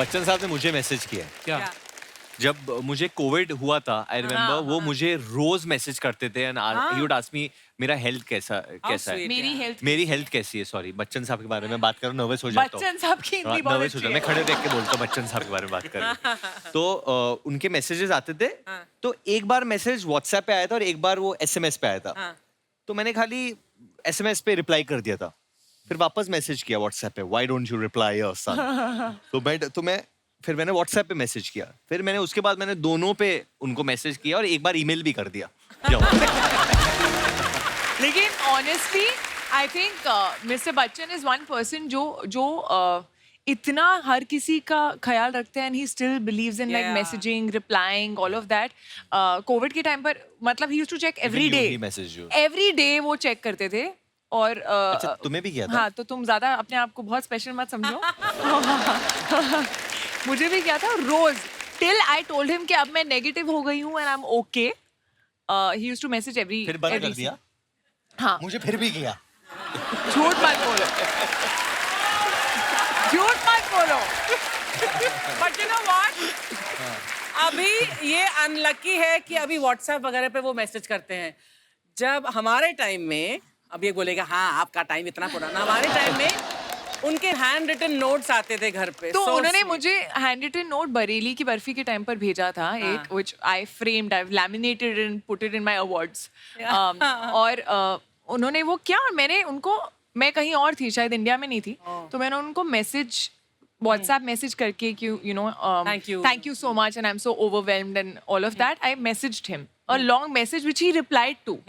बच्चन साहब ने मुझे मैसेज किया है। क्या? जब मुझे कोविड हुआ था, आई रिमेम्बर वो मुझे रोज मैसेज करते थे and he would ask me मेरा हेल्थ कैसा है, मेरी हेल्थ कैसी है। सॉरी, बच्चन साहब के बारे में बात करूं नर्वस हो जाता हूं। बच्चन साहब की हिंदी बहुत नर्वस हो अच्छी जाता है। मैं खड़े देख के बोलता हूं बच्चन साहब के बारे में बात कर। तो उनके मैसेजेस आते थे। तो एक बार मैसेज व्हाट्सएप पे आया था और एक बार वो एसएमएस पे आया था। तो मैंने खाली एसएमएस पे रिप्लाई कर दिया था, फिर वापस मैसेज किया व्हाट्सएप पे, why don't you reply your son. फिर मैंने व्हाट्सएप पे मैसेज किया, फिर मैंने उसके बाद मैंने दोनों पे उनको मैसेज किया और एक बार ईमेल भी कर दिया। लेकिन honestly I think mister Bachchan is one person जो इतना हर किसी का ख्याल रखते हैं and he still believes in like messaging, replying, all of that. COVID के टाइम पर मतलब he used to check every day वो चेक करते थे। और अच्छा, तुम्हें भी किया था? हाँ, तो तुम ज्यादा अपने आप को बहुत स्पेशल मत समझो। मुझे भी किया था रोज, टिल आई टोल्ड हिम कि अब मैं नेगेटिव हो गई हूँ and I am okay. He used to message every. फिर बंद कर दिया? हाँ, मुझे फिर भी किया। झूठ मत बोलो, झूठ मत बोलो। बट यू नो व्हाट, अभी ये अनलकी है कि अभी व्हाट्सएप वगैरह पे वो मैसेज करते हैं। जब हमारे टाइम में, अब ये बोलेगा हाँ आपका टाइम इतना पुराना, हमारे टाइम में उनके हैंड रिटन नोट्स आते थे घर पे। तो उन्होंने मुझे हैंड रिटन नोट बरेली की बर्फी के टाइम पर भेजा था एक, which I framed, I've laminated and put it in my awards. और उन्होंने वो किया और मैंने उनको, मैं कहीं और थी, शायद इंडिया में नहीं थी, तो मैंने उनको मैसेज व्हाट्सएप मैसेज करके कि you know thank you so much and I am so overwhelmed and all of that, I messaged him a long message which he replied to.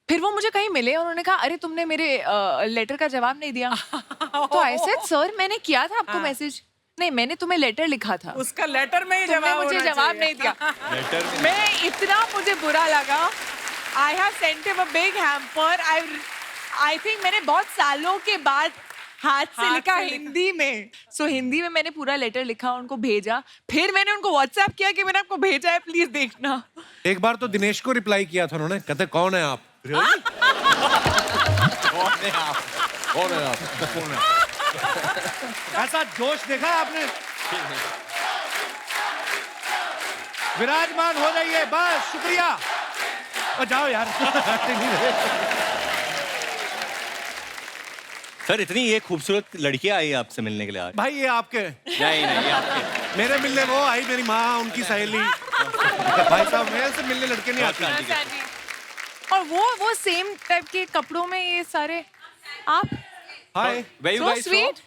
फिर वो मुझे कहीं मिले और उन्होंने कहा अरे तुमने मेरे लेटर का जवाब नहीं दिया। तो आई सेड सर मैंने किया था आपको मैसेज। नहीं, मैंने तुम्हें लेटर लिखा था, उसका लेटर में ही तुमने मुझे जवाब नहीं दिया। मैं इतना, मुझे बुरा लगा। I have sent him a big hamper. I think मैंने बहुत सालों के बाद हाथ से लिखा हिंदी में। सो हिंदी में मैंने पूरा लेटर लिखा, उनको भेजा, फिर मैंने उनको व्हाट्सएप किया कि मैंने आपको भेजा है, प्लीज देखना। एक बार तो दिनेश को रिप्लाई किया था उन्होंने, कहते कौन है आप? कौन है आप? ऐसा जोश देखा है आपने? विराजमान हो जाइए, बस शुक्रिया। और जाओ यार। सर इतनी ये खूबसूरत लड़कियां आई आपसे मिलने के लिए आज? भाई ये आपके? नहीं ये आपके। मेरे मिलने वो आई, मेरी माँ, उनकी सहेली। भाई साहब मेरे से मिलने लड़के नहीं आते। और वो सेम टाइप के कपड़ों में ये सारे आप। हाय, so sweet।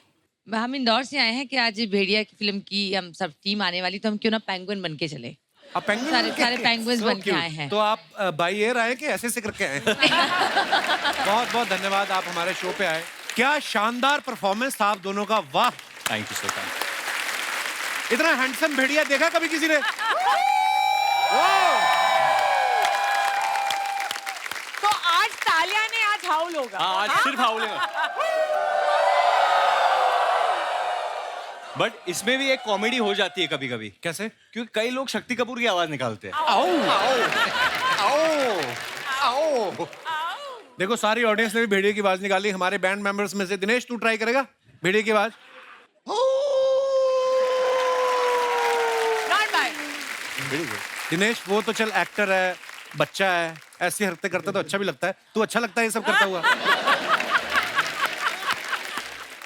हम इंदौर से आए हैं कि आज भेड़िया की फिल्म की हम सब टीम आने वाली, तो हम क्यों ना पेंगुइन बन के चले। आप पेंगुइन सारे पेंगुइन्स बन के आए हैं। तो आप बाई एयर आए कि ऐसे करके आए? बहुत बहुत धन्यवाद, आप हमारे शो पे आए। क्या शानदार परफॉर्मेंस था आप दोनों का, वाह। Thank you sir, thank you. इतना हैंडसम भेड़िया देखा कभी किसी ने? तो आज तालिया ने आज हाउल होगा। हाँ, आज सिर्फ हाउल है। बट इसमें भी एक कॉमेडी हो जाती है कभी कभी। कैसे? क्योंकि कई लोग शक्ति कपूर की आवाज निकालते हैं। देखो सारी ऑडियंस ने भी भेड़िए की आवाज निकाली। हमारे बैंड मेंबर्स में से दिनेश, तू ट्राई करेगा भेड़िए की आवाज? दिनेश वो तो चल एक्टर है, बच्चा है, ऐसी हरकतें करता तो अच्छा भी लगता है। तू अच्छा लगता है ये सब करता हुआ?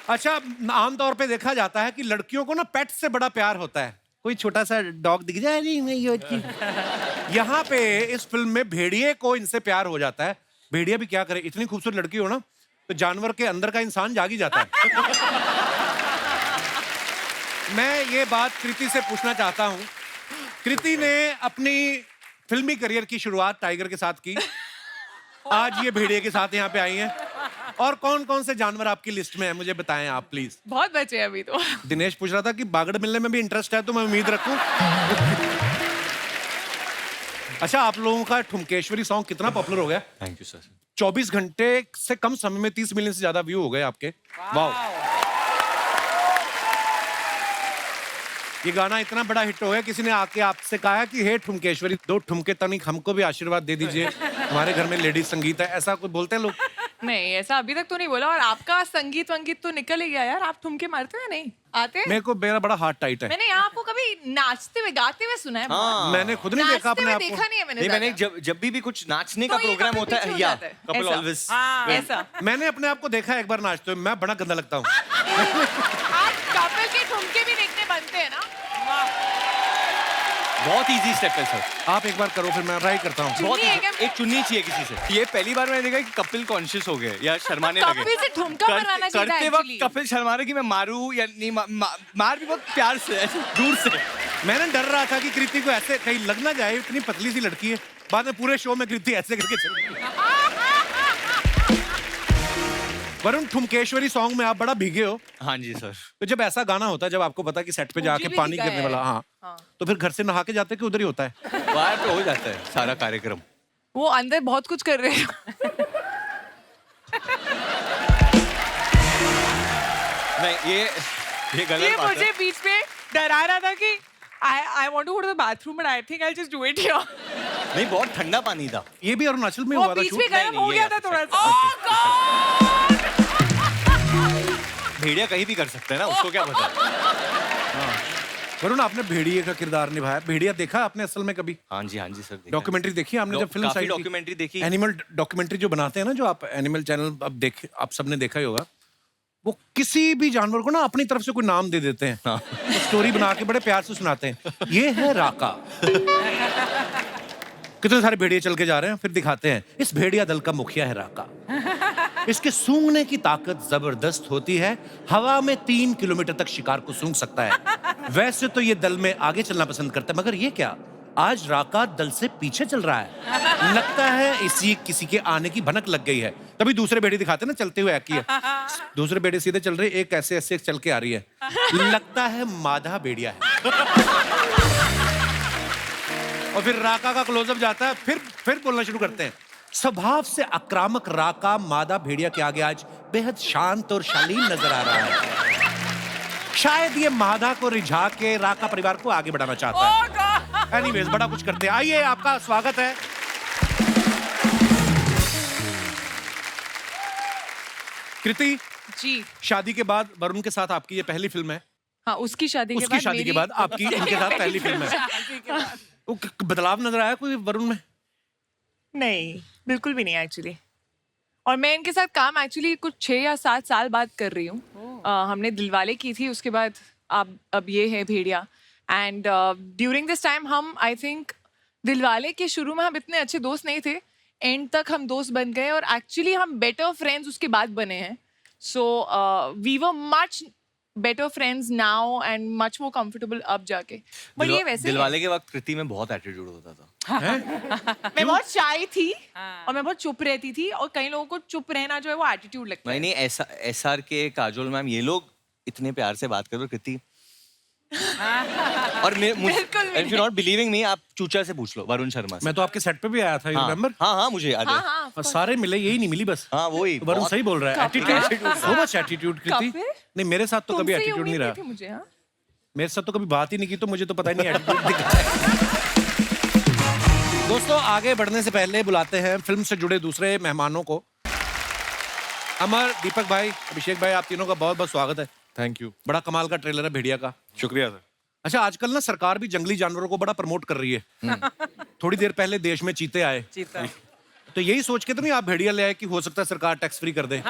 अच्छा, आमतौर पे देखा जाता है कि लड़कियों को ना पेट से बड़ा प्यार होता है। कोई छोटा सा डॉग दिख जाए, यहाँ पे इस फिल्म में भेड़िए को इनसे प्यार हो जाता है। भेड़िया भी क्या करे, इतनी खूबसूरत लड़की हो ना तो जानवर के अंदर का इंसान जाग ही जाता है। मैं ये बात कृति से पूछना चाहता हूँ। कृति ने अपनी फिल्मी करियर की शुरुआत टाइगर के साथ की, आज ये भेड़िए के साथ यहाँ पे आई हैं। और कौन कौन से जानवर आपकी लिस्ट में है, मुझे बताएं आप प्लीज। बहुत बचे अभी तो। दिनेश पूछ रहा था कि बागड़ मिलने में भी इंटरेस्ट है, तो मैं उम्मीद रखूं। अच्छा, आप लोगों का ठुमकेश्वरी सॉन्ग कितना पॉपुलर हो गया? Thank you sir. 24 घंटे से कम समय में 30 मिलियन से ज्यादा व्यू हो गए आपके। वाह। ये गाना इतना बड़ा हिट हो गया, किसी ने आके आपसे कहा है कि हे ठुमकेश्वरी, 2 ठुमके तनिक हमको भी आशीर्वाद दे दीजिए, हमारे घर में लेडीज संगीत है, ऐसा कुछ बोलते हैं लोग? नहीं ऐसा अभी तक तो नहीं बोला। और आपका संगीत वंगीत तो निकल ही गया यार, आप ठुमके मारते हो नहीं आते? मेरे को मेरा बड़ा हार्ट टाइट है। मैंने यहाँ आपको कभी नाचते हुए गाते हुए सुना है? हाँ। मैंने खुद नहीं देखा नाचते अपने हुए आप को। देखा नहीं है मैंने। नहीं, मैंने ज्यादा। जब भी कुछ नाचने का तो ये प्रोग्राम कभी होता पीछे है हो या जाता है, कपिल ऐसा। ऑलवेज ऐसा मैंने अपने आप को देखा है एक बार नाचते हुए, मैं बड़ा गंदा लगता हूँ। आप कपिल के ठुमके भी देखने बनते हैं ना? बहुत इजी स्टेप है सर। आप एक बार करो, फिर मैं ट्राई करता हूँ। बहुत चुन्नी है क्या? एक चुन्नी चाहिए किसी से। ये पहली बार मैंने देखा कि कपिल कॉन्शियस हो गए या शर्माने लगे। कपिल से ठुमका मरवाना चाहिए था करते वक्त actually। कपिल शर्मा रहे कि मैं मारूं या नहीं, मार भी बहुत प्यार से ऐसे दूर से। मैंने डर रहा था कि कृति को ऐसे कहीं लग ना जाए, इतनी पतली सी लड़की है। बाद में पूरे शो में कृति ऐसे करके चल रही। वरुण, ठुमकेश्वरी सॉन्ग में आप बड़ा भीगे हो। हाँ जी सर। तो जब ऐसा गाना होता है, जब आपको पता है कि सेट पे जाके मुझे भी पानी भीगा गिरने है। वाला, हाँ, तो फिर घर से नहा के जाते कि उधर ही होता है? बाहर पे हो जाता है सारा कार्यक्रम। वो अंदर बहुत कुछ कर रहे हैं। नहीं, ये गलत ये बात मुझे है। बीच में डरा रहा था कि I want to go to the bathroom but I think I'll just do it here। नहीं, बहुत ठंडा पानी था। ये भी अरुणाचल में वो हुआ था बीच शूट। में गर्म नहीं, हो ये गया था आप थोड़ा सकते सा। भेड़िया कहीं भी कर सकते हैं ना, उसको क्या पता। वरुण, आपने भेड़िए का किरदार निभाया। भेड़िया देखा आपने असल में कभी? हाँ जी सर। देखा है। डॉक्यूमेंट्री देखी आपने जब फिल्म काफी साइड डॉक्यूमेंट्री देखी। एनिमल डॉक्यूमेंट्री जो बनाते हैं ना, जो आप एनिमल चैनल अब देख, आप सबने देखा ही होगा। वो किसी भी जानवर को ना अपनी तरफ से कोई नाम दे देते हैं। हाँ। तो स्टोरी बना के बड़े प्यार से सुनाते हैं। ये है राका। कितने सारे भेड़िए चल के जा रहे हैं, फिर दिखाते हैं इस भेड़िया दल का मुखिया है राका। इसके सूंघने की ताकत जबरदस्त होती है, हवा में 3 किलोमीटर तक शिकार को सूंघ सकता है। वैसे तो ये दल में आगे चलना पसंद करता है, मगर ये क्या, आज राका दल से पीछे चल रहा है। लगता है इसी किसी के आने की भनक लग गई है। तभी दूसरे भेड़िए दिखाते हैं ना चलते हुए किया, दूसरे भेड़िए सीधे चल रहे, एक ऐसे ऐसे चल के आ रही है। लगता है मादा भेड़िया है। और फिर राका का क्लोजअप जाता है, फिर बोलना शुरू करते हैं। स्वभाव से आक्रामक राका मादा भेड़िया के आगे आज बेहद शांत और शालीन नजर आ रहा है। शायद ये मादा को रिझा के राका परिवार को आगे बढ़ाना चाहता है। एनीवेज, बड़ा कुछ करते हैं। आइए, आपका स्वागत है। कृति, जी शादी के बाद वरुण के साथ आपकी ये पहली फिल्म है। हाँ, उसकी शादी के उसकी बाद शादी के मेरी- बाद आपकी इनके साथ पहली फिल्म है। वो बदलाव नजर आया कोई वरुण में? नहीं, बिल्कुल भी नहीं एक्चुअली। और मैं इनके साथ काम एक्चुअली कुछ 6 या 7 साल बाद कर रही हूँ। हमने दिलवाले की थी, उसके बाद अब ये है भेड़िया। एंड ड्यूरिंग दिस टाइम हम आई थिंक दिलवाले के शुरू में हम इतने अच्छे दोस्त नहीं थे, एंड तक हम दोस्त बन गए और एक्चुअली हम बेटर फ्रेंड्स उसके बाद बने हैं। So we were much better friends now and much more comfortable अब जाके। बट ये वैसे ही है। दिलवाले के वक्त कृति में बहुत एटीट्यूड होता था। मैं बहुत शाय थी और मैं बहुत चुप रहती थी, और कई लोगों को चुप रहना जो है वो एटीट्यूड लगता है। नहीं, ऐसा SR के काजोल मैम, ये लोग इतने प्यार से बात कर रहे हो कृति। और बिल्कुल भी इफ यू नॉट बिलीविंग मी, आप चूचा से पूछ लो, वरुण शर्मा से। मैं तो आपके सेट पे भी आया था, हाँ, रिमेम्बर? हाँ, मुझे याद है। हाँ हाँ और सारे मिले, यही नहीं मिली बस। हाँ, वही वरुण बहुत- सही बोल रहा है। एटीट्यूड, सो मच एटीट्यूड कृति। कपिल? नहीं, मेरे साथ तो कभी तुमसे ये एटीट्यूड नहीं उम्मीद रहा। थी मुझे। हाँ मेरे साथ तो कभी बात ही नहीं की, तो मुझे तो पता ही नहीं एटीट्यूड दिखता है। दोस्तों, आगे बढ़ने से पहले बुलाते हैं फिल्म से जुड़े दूसरे मेहमानों को। अमर, दीपक भाई, अभिषेक भाई, आप तीनों का बहुत बहुत स्वागत है। Thank you. बड़ा कमाल का ट्रेलर है भेड़िया का। शुक्रिया सर। अच्छा, आजकल ना सरकार भी जंगली जानवरों को बड़ा प्रमोट कर रही है। थोड़ी देर पहले देश में चीते आए, चीता। तो यही सोच के तो नहीं आप भेड़िया ले आए कि हो सकता है सरकार टैक्स फ्री कर दे?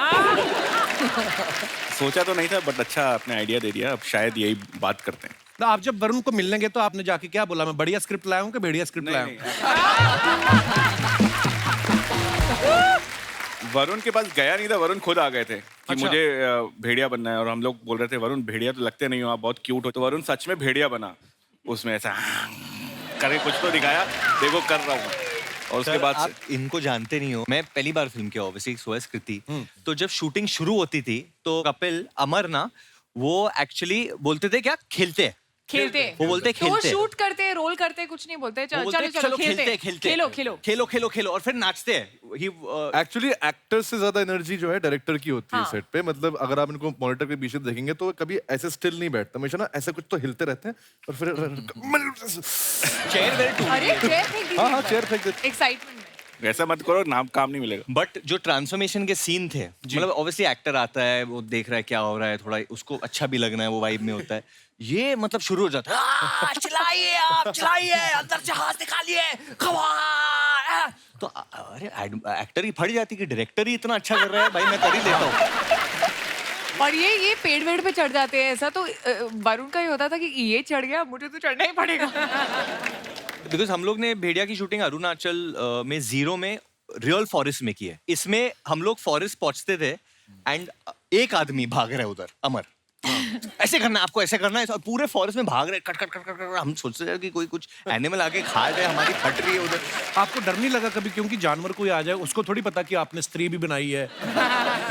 सोचा तो नहीं था, बट अच्छा आपने आइडिया दे दिया। अब शायद यही बात करते हैं। तो आप जब वरुण को मिलने गए तो आपने जाके क्या बोला? मैं बढ़िया स्क्रिप्ट लाया हूँ कि भेड़िया स्क्रिप्ट लाया हूँ? वरुण के पास गया नहीं था, वरुण खुद आ गए थे कि अच्छा। मुझे भेड़िया बनना है। और हम लोग बोल रहे थे, वरुण भेड़िया तो लगते नहीं हो, आप बहुत क्यूट हो। तो वरुण सच में भेड़िया बना, उसमें ऐसा करके कुछ तो दिखाया, देखो कर रहा हूँ। और उसके सर, बाद आप इनको जानते नहीं हो, मैं पहली बार फिल्म किया ऑब्वियसली सोएस कृति। तो जब शूटिंग शुरू होती थी तो कपिल अमर ना, वो एक्चुअली बोलते थे क्या, खेलते खेलते वो बोलते तो वो खेलते। शूट करते, रोल करते, कुछ नहीं बोलते। वो चलो बोलते चलो हैं, चलो खेलते खेलते खेलो खेलो खेलो खेलो खेलो और फिर नाचते हैं। एक्चुअली एक्टर से ज्यादा एनर्जी जो है डायरेक्टर की होती है हाँ। सेट पे। मतलब अगर आप इनको मॉनिटर के पीछे देखेंगे तो कभी ऐसे स्टिल नहीं बैठते, हमेशा ना ऐसे कुछ तो हिलते रहते हैं और फिर चेयर वेयर टू अरे चेयर फेंक दी। हाँ हाँ, चेयर फेंक देते। एक्साइटमेंट में। ऐसा मत करो, नाम काम नहीं मिलेगा। बट जो ट्रांसफॉर्मेशन के सीन थे, मतलब ऑब्वियसली एक्टर आता है, वो देख रहा है क्या हो रहा है, थोड़ा उसको अच्छा भी लगना है, वो वाइब में होता है। ये मतलब शुरू हो जाता है, चिल्लाइए आप, चिल्लाइए, अंदर से हाथ निकालिए, खवा। तो अरे एक्टर ही फट जाती कि डायरेक्टर ही इतना अच्छा कर रहा है, भाई मैं कर ही लेता हूँ। और ये पेड़ वेड़ पे चढ़ जाते हैं, ऐसा तो वरुण का ही होता था कि ये चढ़ गया, मुझे तो चढ़ना ही पड़ेगा। बिकॉज हम लोग ने भेड़िया की शूटिंग अरुणाचल में 0 में रियल फॉरेस्ट में की है। इसमें हम लोग फॉरेस्ट पहुंचते थे एंड एक आदमी भाग रहा है उधर, अमर, ऐसे करना है आपको, ऐसे करना है, और पूरे फॉरेस्ट में भाग रहे, cut cut cut cut cut. हम सोचते थे कि कोई कुछ एनिमल आके खा रहे, हमारी फट रही है उधर। आपको डर नहीं लगा कभी, क्योंकि जानवर कोई आ जाए, उसको थोड़ी पता कि आपने स्त्री भी बनाई है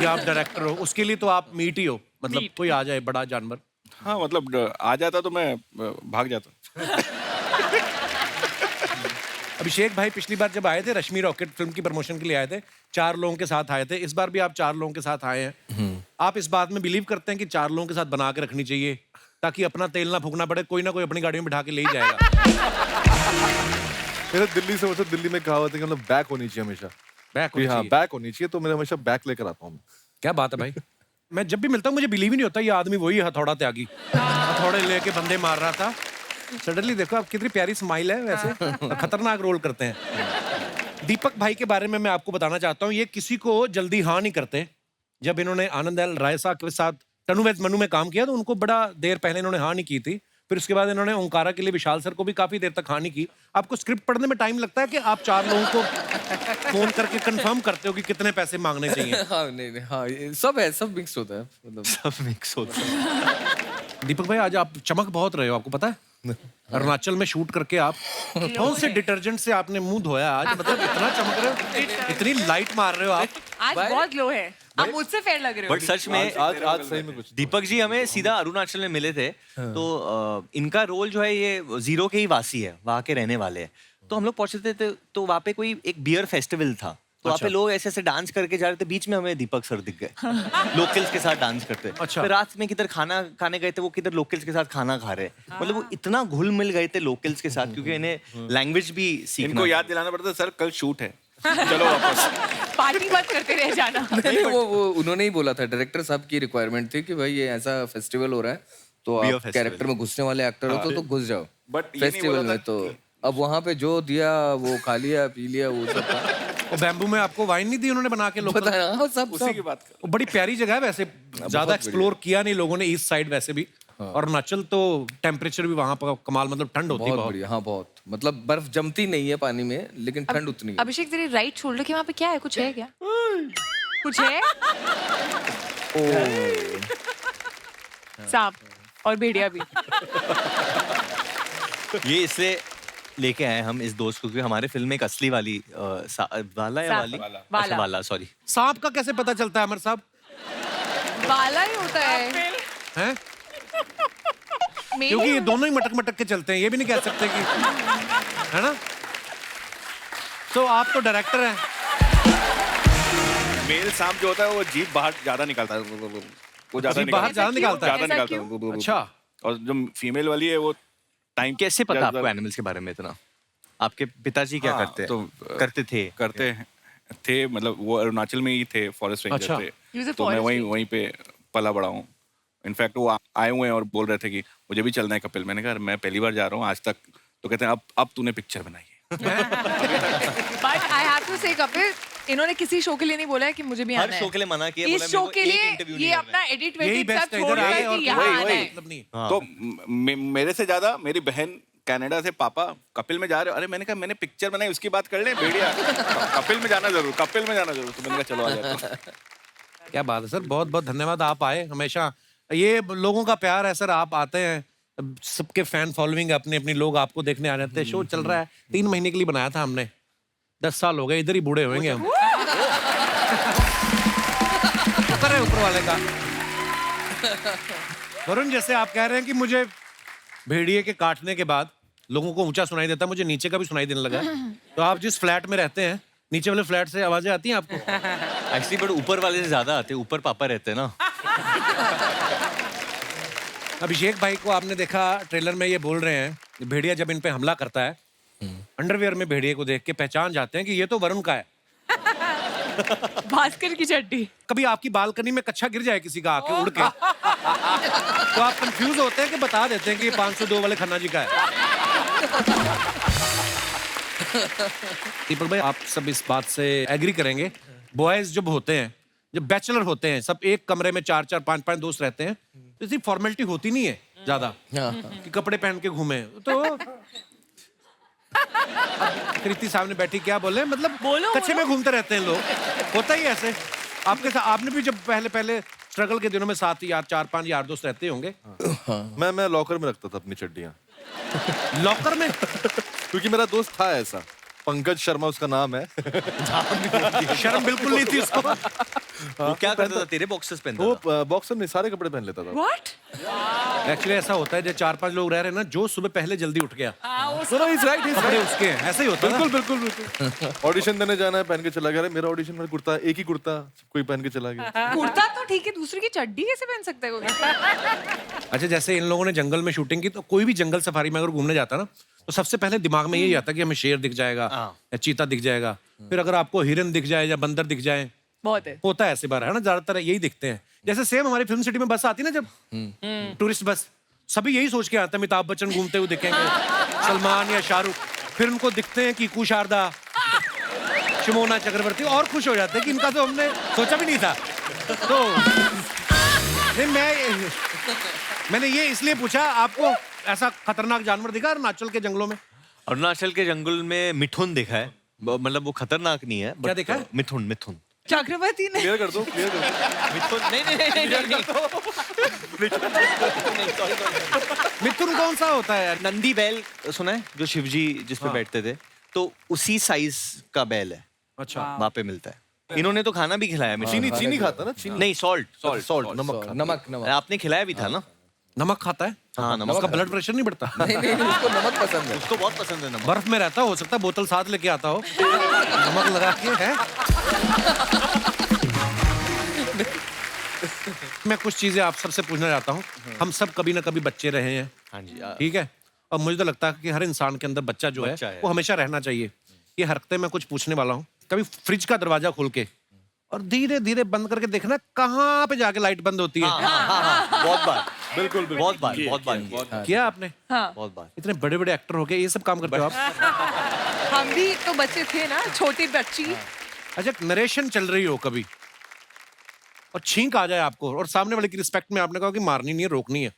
या आप डायरेक्टर हो, उसके लिए तो आप मीट ही हो, मतलब कोई आ जाए बड़ा जानवर। हाँ मतलब आ जाता तो मैं भाग जाता। अभिषेक भाई पिछली बार जब आए थे रश्मि रॉकेट फिल्म की प्रमोशन के लिए आए थे, 4 लोगों के साथ आए थे। इस बार भी आप 4 लोगों के साथ आए हैं। आप इस बात में बिलीव करते हैं कि 4 लोगों के साथ बना के रखनी चाहिए ताकि अपना तेल ना फूकना पड़े, कोई ना कोई अपनी गाड़ी में बिठा के ले ही जाएगा? मेरे दिल्ली से मतलब दिल्ली में कहावत है कि मतलब बैक होनी चाहिए हमेशा। बैक होनी हाँ चाहिए। बैक होनी चाहिए, तो मैं हमेशा बैक लेकर आता हूँ। क्या बात है भाई। मैं जब भी मिलता हूँ मुझे बिलीव ही नहीं होता ये आदमी वही हथौड़ा त्यागी, हथौड़े लेके बंदे मार रहा था। सडनली देखो आप कितनी प्यारी स्माइल है, वैसे खतरनाक रोल करते हैं। दीपक भाई के बारे में मैं आपको बताना चाहता हूँ, ये किसी को जल्दी हाँ नहीं करते। जब इन्होंने आनंद एल राय साहब के साथ तनु वैद मनु में काम किया तो उनको बड़ा देर पहले इन्होंने हाँ नहीं की थी। फिर उसके बाद इन्होंने ओंकारा के लिए विशाल सर को भी काफी देर तक हाँ नहीं की। आपको स्क्रिप्ट पढ़ने में टाइम लगता है कि आप 4 लोगों को फोन करके कंफर्म करते हो कि कितने पैसे मांगने चाहिए? हाँ नहीं हाँ, ये सब है, सब मिक्स होता है, मतलब सब मिक्स होता है। दीपक भाई आज आप चमक बहुत रहे हो, आपको पता है? अरुणाचल में शूट करके आप कौन से डिटर्जेंट से आपने मुंह धोया आज, मतलब इतना चमक रहे हो, इतनी लाइट मार रहे हो आप। आज बहुत लो है, आप मुझसे फेयर लग रहे हो। बट सच में आज सही में कुछ दीपक जी हमें सीधा अरुणाचल में मिले थे। तो इनका रोल जो है ये 0 के ही वासी है, वहाँ के रहने वाले हैं। तो हम लोग पहुंचे थे तो वहाँ पे कोई एक बियर फेस्टिवल था, तो वहाँ पे लोग ऐसे ऐसे डांस करके जा रहे थे, बीच में हमें दीपक सर दिख गए लोकल्स के साथ डांस करते। अच्छा। फिर रात में किधर खाना खाने गए थे, वो किधर लोकल्स के साथ खाना खा रहे। मतलब वो इतना घुल मिल गए थे लोकल्स के साथ, क्योंकि इन्हें लैंग्वेज भी सीखना। इनको याद दिलाना पड़ता है, सर कल शूट है, चलो वापस। पार्टी मत करते रह जाना। नहीं, वो उन्होंने ही बोला था, डायरेक्टर साहब की रिक्वायरमेंट थी कि भाई ये ऐसा फेस्टिवल हो रहा है तो Beer आप festival। कैरेक्टर में घुसने वाले एक्टर हो तो घुस जाओ But ये नहीं फेस्टिवल बोला में। था तो अब वहाँ पे जो दिया वो खा लिया पी लिया वो सब था। और बैम्बू में आपको वाइन नहीं दी उन्होंने बना के लोग? पता है हाँ, सब उसी की सब बात कर। वो बड़ी प्यारी जगह है वैसे, ज्यादा एक्सप्लोर किया नहीं लोगों ने ईस्ट साइड वैसे भी। और अरुणाचल तो टेम्परेचर भी वहाँ पर कमाल, मतलब ठंड होती है बहुत बहुत। बढ़िया, हाँ बहुत, मतलब बर्फ जमती नहीं है पानी में लेकिन ठंड उतनी है। अभिषेक तेरे राइट शोल्डर के वहाँ पे क्या है, कुछ है क्या? कुछ है? सांप और भेड़िया भी। ये इसलिए लेके आए हम इस दोस्त को, क्योंकि हमारे फिल्म में एक असली वाली वाला या वाली, वाला। अच्छा वाला, सॉरी। सांप का कैसे पता चलता है अमर साहब? वाला ही होता है। हैं? मेल क्योंकि ही ये दोनों ही मटक मटक के चलते हैं, ये भी नहीं कह सकते कि, है ना? तो आप तो डायरेक्टर हैं। मेल सांप जो होता है वो जीभ बाहर ज्यादा निकालता है, वो ज्यादा जीभ बाहर ज्यादा निकालता है? ज्यादा ऐसा निकालता है। अच्छा। और जो फीमेल वाली है वो टाइम कैसे पता आपको एनिमल्स के बारे में इतना? आपके पिताजी क्या हाँ, करते हैं? तो करते थे? करते थे, मतलब वो अरुणाचल में ही थे, फॉरेस्ट रेंजर अच्छा। He was थे। a तो मैं forest वहीं पे पला बड़ा हूँ। इनफैक्ट वो आए हुए हैं और बोल रहे थे कि मुझे भी चलना है कपिल। मैंने कहा मैं पहली बार जा रहा हूँ आज तक। तो कहते हैं अब तूने पिक्चर बनाई है। बट आई हैव टू से कपिल, इन्होंने किसी शो के लिए नहीं बोला है कि मुझे भी हर आना है। शो के लिए मना किया, इस बोला शो मेरे को के एक लिए इंटरव्यू ये नहीं अपना एडिट यही वेडिट सब बेस्ट है, छोड़ इधर रहा आए है और कि यहाँ वही, आना वही। है। मतलब नहीं। हाँ। तो मेरे से ज्यादा मेरी बहन कनाडा से, पापा कपिल में जा रहे हो। अरे मैंने कहा मैंने पिक्चर बनाई, उसकी बात कर ले भेड़िया। कपिल में जाना जरूर, कपिल में जाना जरूर। तो मैंने कहा चलो आ जाते। क्या बात है सर, बहुत बहुत धन्यवाद, आप आए। हमेशा ये लोगों का प्यार है सर, आप आते हैं, सबके फैन फॉलोइंग अपने अपने लोग आपको देखने आ जाते हैं। शो चल रहा है, 3 महीने के लिए बनाया था हमने, 10 साल हो गए, इधर ही बूढ़े होंगे हम। शुक्र है ऊपर वाले का। वरुण, जैसे आप कह रहे हैं कि मुझे भेड़िए के काटने के बाद लोगों को ऊंचा सुनाई देता, मुझे नीचे का भी सुनाई देने लगा है। तो आप जिस फ्लैट में रहते हैं, नीचे वाले फ्लैट से आवाजें आती हैं आपको? एक्चुअली बट ऊपर वाले से ज्यादा आते हैं, ऊपर पापा रहते हैं ना। अभिषेक भाई को आपने देखा ट्रेलर में, ये बोल रहे हैं भेड़िया जब इन पे हमला करता है अंडरवियर में भेड़िए को देख के पहचान जाते हैं कि ये तो वरुण का है। भास्कर की चड्डी। कभी आपकी बालकनी में कच्छा गिर जाए किसी का आके उड़ के, तो आप कंफ्यूज होते हैं कि बता देते हैं कि ये 502 वाले खन्ना जी का है। दीपक भाई, आप सब इस बात से एग्री करेंगे, बॉयज जब होते हैं, जब बैचलर होते हैं, सब एक कमरे में 4-4 5-5 दोस्त रहते हैं, तो इतनी फॉर्मेलिटी होती नहीं है ज्यादा कि कपड़े पहन के घूमे। तो कृति सामने बैठी क्या बोले, मतलब कच्चे में घूमते रहते हैं लोग, होता ही ऐसे। आपके साथ आपने भी जब पहले स्ट्रगल के दिनों में साथ यार 4-5 यार दोस्त रहते होंगे। मैं लॉकर में रखता था अपनी चड्डियां। लॉकर में? क्योंकि मेरा दोस्त था ऐसा, पंकज शर्मा उसका नाम है। शर्म बिल्कुल नहीं थी उसको। वो क्या करता था, तेरे बॉक्सेस पहनता था? वो बॉक्सर नहीं, सारे कपड़े पहन लेता था। What? एक्चुअली ऐसा होता है, जब 4-5 लोग रह रहे हैं ना, जो सुबह पहले जल्दी उठ गया राइट, कपड़े उसके हैं, ऐसा ही होता है। बिल्कुल। ऑडिशन देने जाना है, पहन के चला गया। अरे मेरा ऑडिशन में कुर्ता, एक ही कुर्ता, कोई पहन के चला गया। कुर्ता तो ठीक है, दूसरे की चड्डी कैसे पहन सकता है कोई? अच्छा, जैसे इन लोगों ने जंगल में शूटिंग की, तो कोई भी जंगल सफारी में अगर घूमने जाता ना, तो सबसे पहले दिमाग में यही आता कि हमें शेर दिख जाएगा या चीता दिख जाएगा, फिर अगर आपको हिरन दिख जाए या बंदर दिख जाए, बहुत है। होता है ऐसे बार, है ना, ज्यादातर यही दिखते हैं। जैसे सेम हमारी फिल्म सिटी में बस आती है ना, जब टूरिस्ट बस, सभी यही सोच के आते हैं अमिताभ बच्चन घूमते हुए दिखेंगे, सलमान या शाहरुख, फिर उनको दिखते हैं कीकू शारदा, शिमोना चक्रवर्ती, और खुश हो जाते हैं कि इनका तो हमने सोचा भी नहीं था। तो नहीं, मैंने ये इसलिए पूछा, आपको ऐसा खतरनाक जानवर दिखा अरुणाचल के जंगलों में? अरुणाचल के जंगल में मिथुन देखा है, मतलब वो खतरनाक नहीं है। क्या देखा है? मिथुन। चक्रवर्ती ने क्लियर कर दो। मिथुन नहीं। मिथुन कौन सा होता है यार? नंदी बैल सुना है, जो शिवजी जिस पे बैठते थे, तो उसी साइज का बैल है, अच्छा, वहाँ पे मिलता है। इन्होंने तो खाना भी खिलाया मुझे। चीनी खाता ना, चीनी नहीं, सॉल्ट। नमक। नमक आपने खिलाया भी था ना? नमक खाता है? हाँ, नमक। उसका ब्लड प्रेशर नहीं बढ़ता? नहीं, उसको नमक पसंद है। उसको बहुत पसंद है नमक। बर्फ में रहता, हो सकता है बोतल साथ लेके आता हो, नमक लगा के है। मैं कुछ चीजें आप सबसे पूछना चाहता हूँ। हम सब कभी ना कभी बच्चे रहे हैं, हाँ जी। ठीक है, और मुझे तो लगता है कि हर इंसान के अंदर बच्चा जो बच्चा है है। वो हमेशा रहना चाहिए। ये हरकते मैं कुछ पूछने वाला हूँ। कभी फ्रिज का दरवाजा खोल के और धीरे धीरे बंद करके देखना कहाँ पे जाके लाइट बंद होती है। बहुत बार, बिल्कुल, बहुत बार किया आपने? हाँ, बहुत बार। इतने बड़े बड़े एक्टर हो गए, ये सब काम करते हो आप? हम भी तो बच्चे थे ना, छोटी बच्ची। अच्छा, नरेशन चल रही हो कभी और छींक आ जाए आपको, और सामने वाले की रिस्पेक्ट में आपने कहा कि मारनी नहीं है, रोकनी है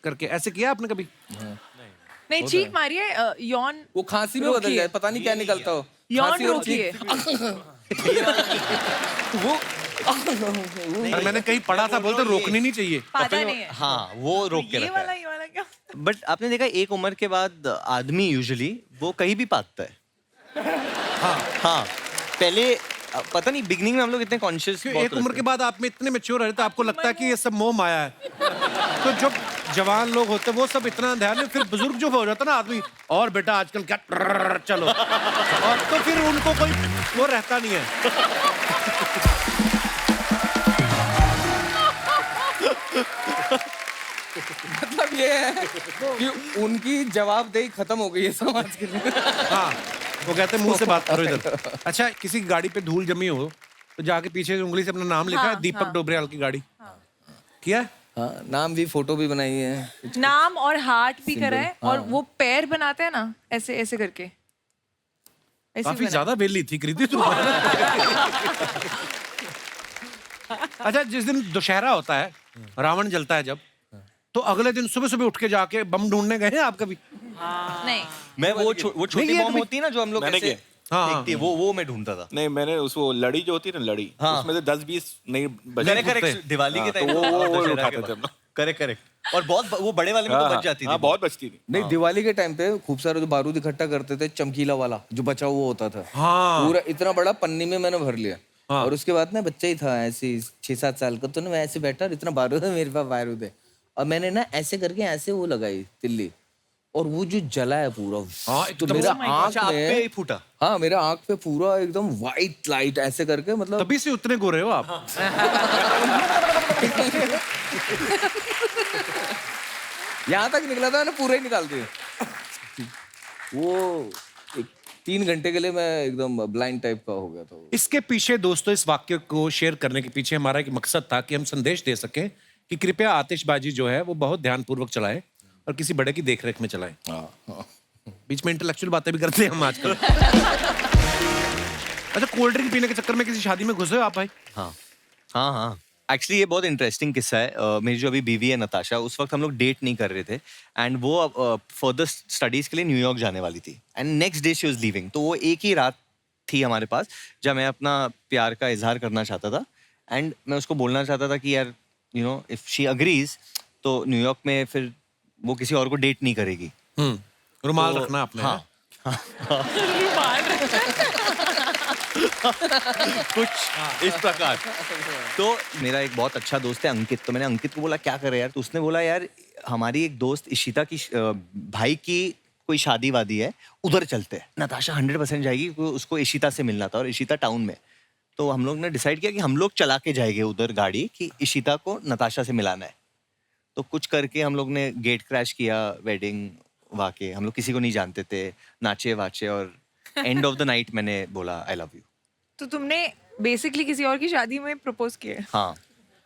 करके, ऐसे किया आपने कभी? नहीं, चीख मारी है, यौन वो खांसी में बदल जाए, पता नहीं क्या निकलता हो। यौन खांसी और रोकिए। वो और मैंने कहीं पढ़ा था, बोलते रोकनी नहीं चाहिए। पादा नहीं है। हाँ, वो रोक के ये रखा वाला है। क्या? बट आपने देखा, एक उम्र के बाद आदमी यूजुअली वो कहीं भी पाता है। हाँ, पहले पता नहीं, बिगनिंग में हम लोग इतने कॉन्शियस, एक उम्र के बाद आप में इतने मैच्योर रहे तो आपको लगता है कि ये सब मोह माया है। तो जो जवान लोग होते हैं वो सब इतना ध्यान में, फिर बुजुर्ग जो हो जाता है ना आदमी, और बेटा आजकल क्या चलो, और तो फिर उनको कोई वो रहता नहीं है। मतलब ये है कि उनकी जवाबदेही खत्म हो गई है समाज के लिए। हाँ, वो कहते हैं मुंह से बात करो इधर। अच्छा, किसी की गाड़ी पे धूल जमी हो तो जाके पीछे उंगली से अपना नाम लिखा है, दीपक डोबरियाल की गाड़ी किया है? हाँ, नाम भी, फोटो भी बनाई है। नाम और हार्ट भी करा है, और वो पैर बनाते हैं ना, ऐसे ऐसे करके, ऐसे काफी बनाया। ज्यादा बेली थी कृति तुम। अच्छा, जिस दिन दशहरा होता है, रावण जलता है जब, तो अगले दिन सुबह सुबह उठ के जाके बम ढूंढने गए हैं आप कभी? नहीं, मैं वो छोटी नहीं, ये बॉम्ब कभी- होती है ना, जो हम लोग मैंने ऐसे किया। हाँ, फेंकते हैं, वो मैं ढूंढता था। नहीं, मैंने उसको लड़ी जो होती है ना, लड़ी, हाँ। उसमें से 10-20 नहीं बचे। करेक्ट, दिवाली के टाइम तो वो उठाते थे हम लोग। करेक्ट। और बहुत वो बड़े वाले में तो बच जाती थी। हाँ, बहुत बचती थी। नहीं, दिवाली के टाइम पे खूब सारे जो बारूद इकट्ठा करते थे, चमकीला वाला जो बचा हुआ होता था, हाँ। पूरा इतना बड़ा पन्नी में मैंने भर लिया। और उसके बाद ना बच्चा ही था ऐसे 6-7 साल का, तो ना मैं ऐसे बैठा और इतना बारूद है मेरे पास, बारूद है, और मैंने ना ऐसे करके ऐसे वो लगाई तिल्ली, और वो जो जला है पूरा, हाँ, तो एकदम- मेरा आँख अच्छा, आप पे में, ही फूटा। हाँ, मेरा आँख पे पूरा एकदम व्हाइट लाइट ऐसे करके, मतलब तभी से उतने गोरे हो आप। यहाँ तक निकला था, मैंने पूरा ही निकाल दिया। वो 3 घंटे के लिए मैं एकदम ब्लाइंड टाइप का हो गया था वो। इसके पीछे दोस्तों, इस वाक्य को शेयर करने के पीछे हमारा एक मकसद था कि हम संदेश दे सकें कि कृपया आतिशबाजी जो है वो बहुत ध्यानपूर्वक चलाएं और किसी बड़े की देखरेख में चलाएं। बीच में इंटेलेक्चुअल बातें भी करते हैं हम आजकल। अच्छा, कोल्ड ड्रिंक पीने के चक्कर में किसी शादी में घुसे हो आप भाई? हाँ हाँ हाँ, एक्चुअली ये बहुत इंटरेस्टिंग किस्सा है। मेरी जो अभी बीवी है नताशा, उस वक्त हम लोग डेट नहीं कर रहे थे एंड वो फर्दर स्टडीज के लिए न्यूयॉर्क जाने वाली थी and next day she was leaving. तो वो एक ही रात थी हमारे पास जब मैं अपना प्यार का इजहार करना चाहता था एंड मैं उसको बोलना चाहता था कि यार you know if she agrees तो न्यूयॉर्क में फिर वो किसी और को डेट नहीं करेगी। रुमाल तो- रखना आपने। हाँ कुछ इस प्रकार। तो मेरा एक बहुत अच्छा दोस्त है अंकित, तो मैंने अंकित को बोला क्या करे यार, तो उसने बोला यार हमारी एक दोस्त इशिता की भाई की कोई शादी वादी है, उधर चलते हैं। नताशा 100% जाएगी, उसको इशिता से मिलना था और इशिता टाउन में। तो हम लोग ने डिसाइड किया कि हम लोग चला के जाएंगे उधर गाड़ी कि इशिता को नताशा से मिलाना है। तो कुछ करके हम लोग ने गेट क्रैश किया वेडिंग वाके। हम लोग किसी को नहीं जानते थे, नाचे वाचे और एंड ऑफ द नाइट मैंने बोला आई लव यू। तो तुमने बेसिकली किसी और की शादी में प्रपोज किया है? हाँ,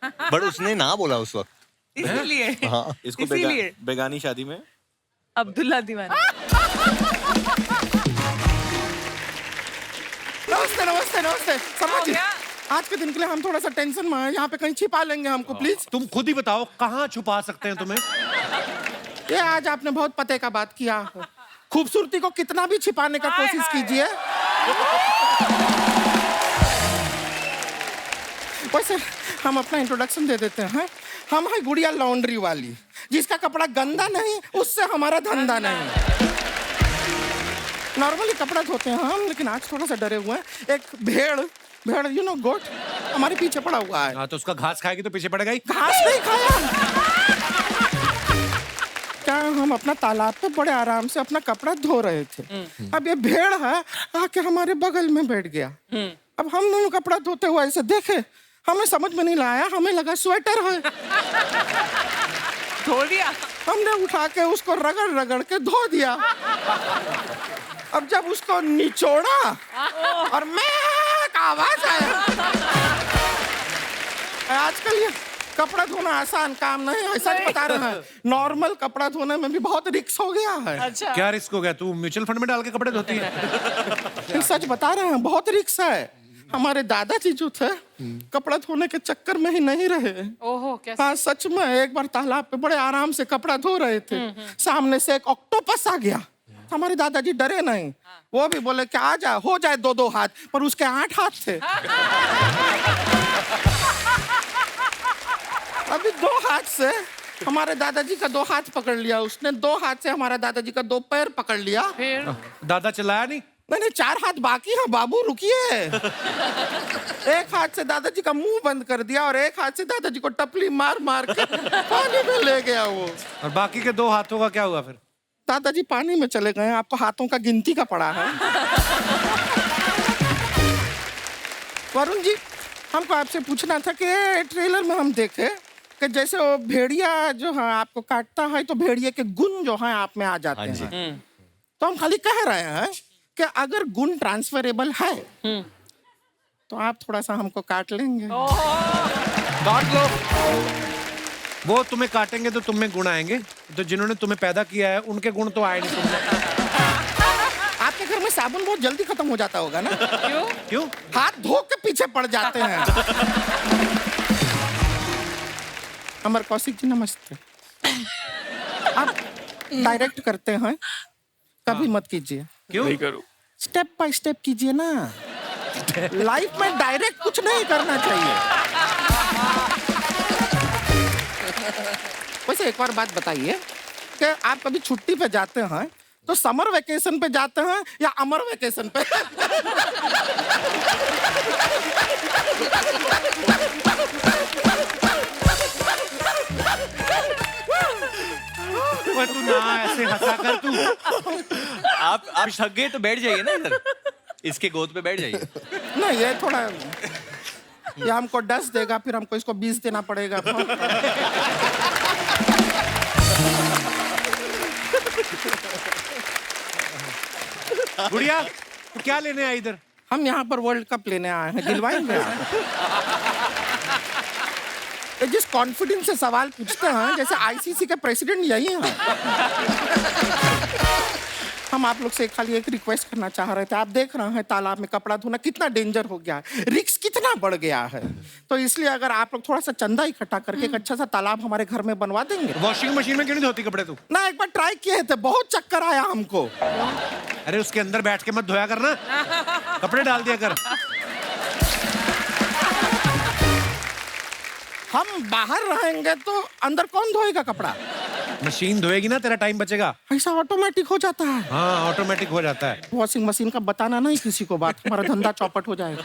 बट उसने ना बोला उस वक्त। इसलिए हाँ, इसको इसीलिए बेगानी शादी में अब्दुल्ला दीवाना। नमस्ते नमस्ते नमस्ते शर्मा जी, गया? आज के दिन के लिए हम थोड़ा सा टेंशन में हैं, यहाँ पे कहीं छिपा लेंगे हमको प्लीज। तुम खुद ही बताओ कहाँ छुपा सकते हैं तुम्हें? ये आज आपने बहुत पते का बात किया। खूबसूरती को कितना भी छिपाने का कोशिश कीजिए, वैसे हम अपना इंट्रोडक्शन दे देते हैं। हम है गुड़िया लॉन्ड्री वाली, जिसका कपड़ा गंदा नहीं उससे हमारा धंधा नहीं। नॉर्मली कपड़ा धोते हैं हम, लेकिन आज थोड़ा सा डरे हुए हैं। एक भेड़ यू नो गोट हमारे पीछे पड़ा हुआ है। हाँ, तो उसका घास खाएगी तो पीछे पड़ेगा ही। घास नहीं खाया। क्या हम अपना तालाब पे बड़े आराम से अपना कपड़ा धो रहे थे, अब ये भेड़ है आके हमारे बगल में बैठ गया। अब हम दोनों कपड़ा धोते हुए ऐसे देखे, हमें समझ में नहीं लाया, हमें लगा स्वेटर है। धो दिया? हमने उठा के उसको रगड़ रगड़ के धो दिया। अब जब उसको निचोड़ा और मैं आवाज आया। आजकल ये कपड़ा धोना आसान काम नहीं है, सच बता रहे हैं। नॉर्मल कपड़ा धोने में भी बहुत रिस्क हो गया है। अच्छा। क्या रिस्क हो गया? तू म्यूचुअल फंड में डाल के कपड़े धोती है? ये सच बता रहे हैं, बहुत रिस्क है। हमारे दादाजी जो थे कपड़ा धोने के चक्कर में ही नहीं रहे। ओहो, कैसे? हाँ सच में, एक बार तालाब पे बड़े आराम से कपड़ा धो रहे थे, सामने से एक ऑक्टोपस आ गया। हमारे दादाजी डरे नहीं, वो भी बोले कि आ जा, हो जाए 2-2 हाथ, पर उसके 8 हाथ थे। अभी 2 हाथ से हमारे दादाजी का 2 हाथ पकड़ लिया उसने, 2 हाथ से हमारा दादाजी का 2 पैर पकड़ लिया। फिर दादा चिल्लाया नहीं? मैंने 4 हाथ बाकी है बाबू, रुकिए। एक हाथ से दादाजी का मुंह बंद कर दिया और एक हाथ से दादाजी को टपली मार मार के पानी में ले गया वो। और बाकी के 2 हाथों का क्या हुआ फिर? दादाजी पानी में चले गए। आपको हाथों का गिनती का पड़ा है। वरुण जी, हमको आपसे पूछना था कि ट्रेलर में हम देखे कि जैसे वो भेड़िया जो है आपको काटता है तो भेड़िए के गुण जो है आप में आ जाते हैं। तो हम खाली कह रहे हैं कि अगर गुण ट्रांसफरेबल है तो आप थोड़ा सा हमको काट लेंगे। काट लो। वो तुम्हें काटेंगे तो तुम में गुण आएंगे, तो जिन्होंने तुम्हें पैदा किया है उनके गुण तो आए नहीं तुम में। आपके घर में साबुन बहुत जल्दी खत्म हो जाता होगा ना? क्यों? हाथ धो के पीछे पड़ जाते हैं। अमर कौशिक जी नमस्ते। आप डायरेक्ट करते हैं, कभी मत कीजिए। क्यों? नहीं करूँ। स्टेप बाय स्टेप कीजिए ना। लाइफ में डायरेक्ट कुछ नहीं करना चाहिए। वैसे एक बार बात बताइए कि आप कभी छुट्टी पे जाते हैं तो समर वेकेशन पे जाते हैं या अमर वेकेशन पे? ओए तू ना ऐसे हंसा कर तू। आप थक गए तो बैठ जाइए ना इधर, इसके गोद पे बैठ जाइए। नहीं, ये थोड़ा ये हमको 10 देगा, फिर हमको इसको 20 देना पड़ेगा। गुड़िया तू क्या लेने आई इधर? हम यहाँ पर वर्ल्ड कप लेने आए हैं, दिलवाएंगे आप? ये जिस कॉन्फिडेंस से सवाल पूछते हैं जैसे आईसीसी के प्रेसिडेंट यही हैं। हम आप लोग से खाली एक रिक्वेस्ट करना चाह रहे थे। आप देख रहे हैं तालाब में कपड़ा धोना कितना डेंजर हो गया है, रिस्क कितना बढ़ गया है, तो इसलिए अगर आप लोग थोड़ा सा चंदा इकट्ठा करके एक अच्छा सा तालाब हमारे घर में बनवा देंगे। वॉशिंग मशीन में क्यों नहीं धोती कपड़े तू? ना एक बार ट्राई किए थे, बहुत चक्कर आया हमको। अरे उसके अंदर बैठ के मत धोया करना, कपड़े डाल दिया कर। हम बाहर रहेंगे तो अंदर कौन धोएगा कपड़ा? मशीन धोएगी ना, तेरा टाइम बचेगा। ऐसा ऑटोमेटिक हो जाता है। हाँ ऑटोमेटिक हो जाता है। वॉशिंग मशीन का बताना नहीं किसी को बात, हमारा धंधा चौपट हो जाएगा।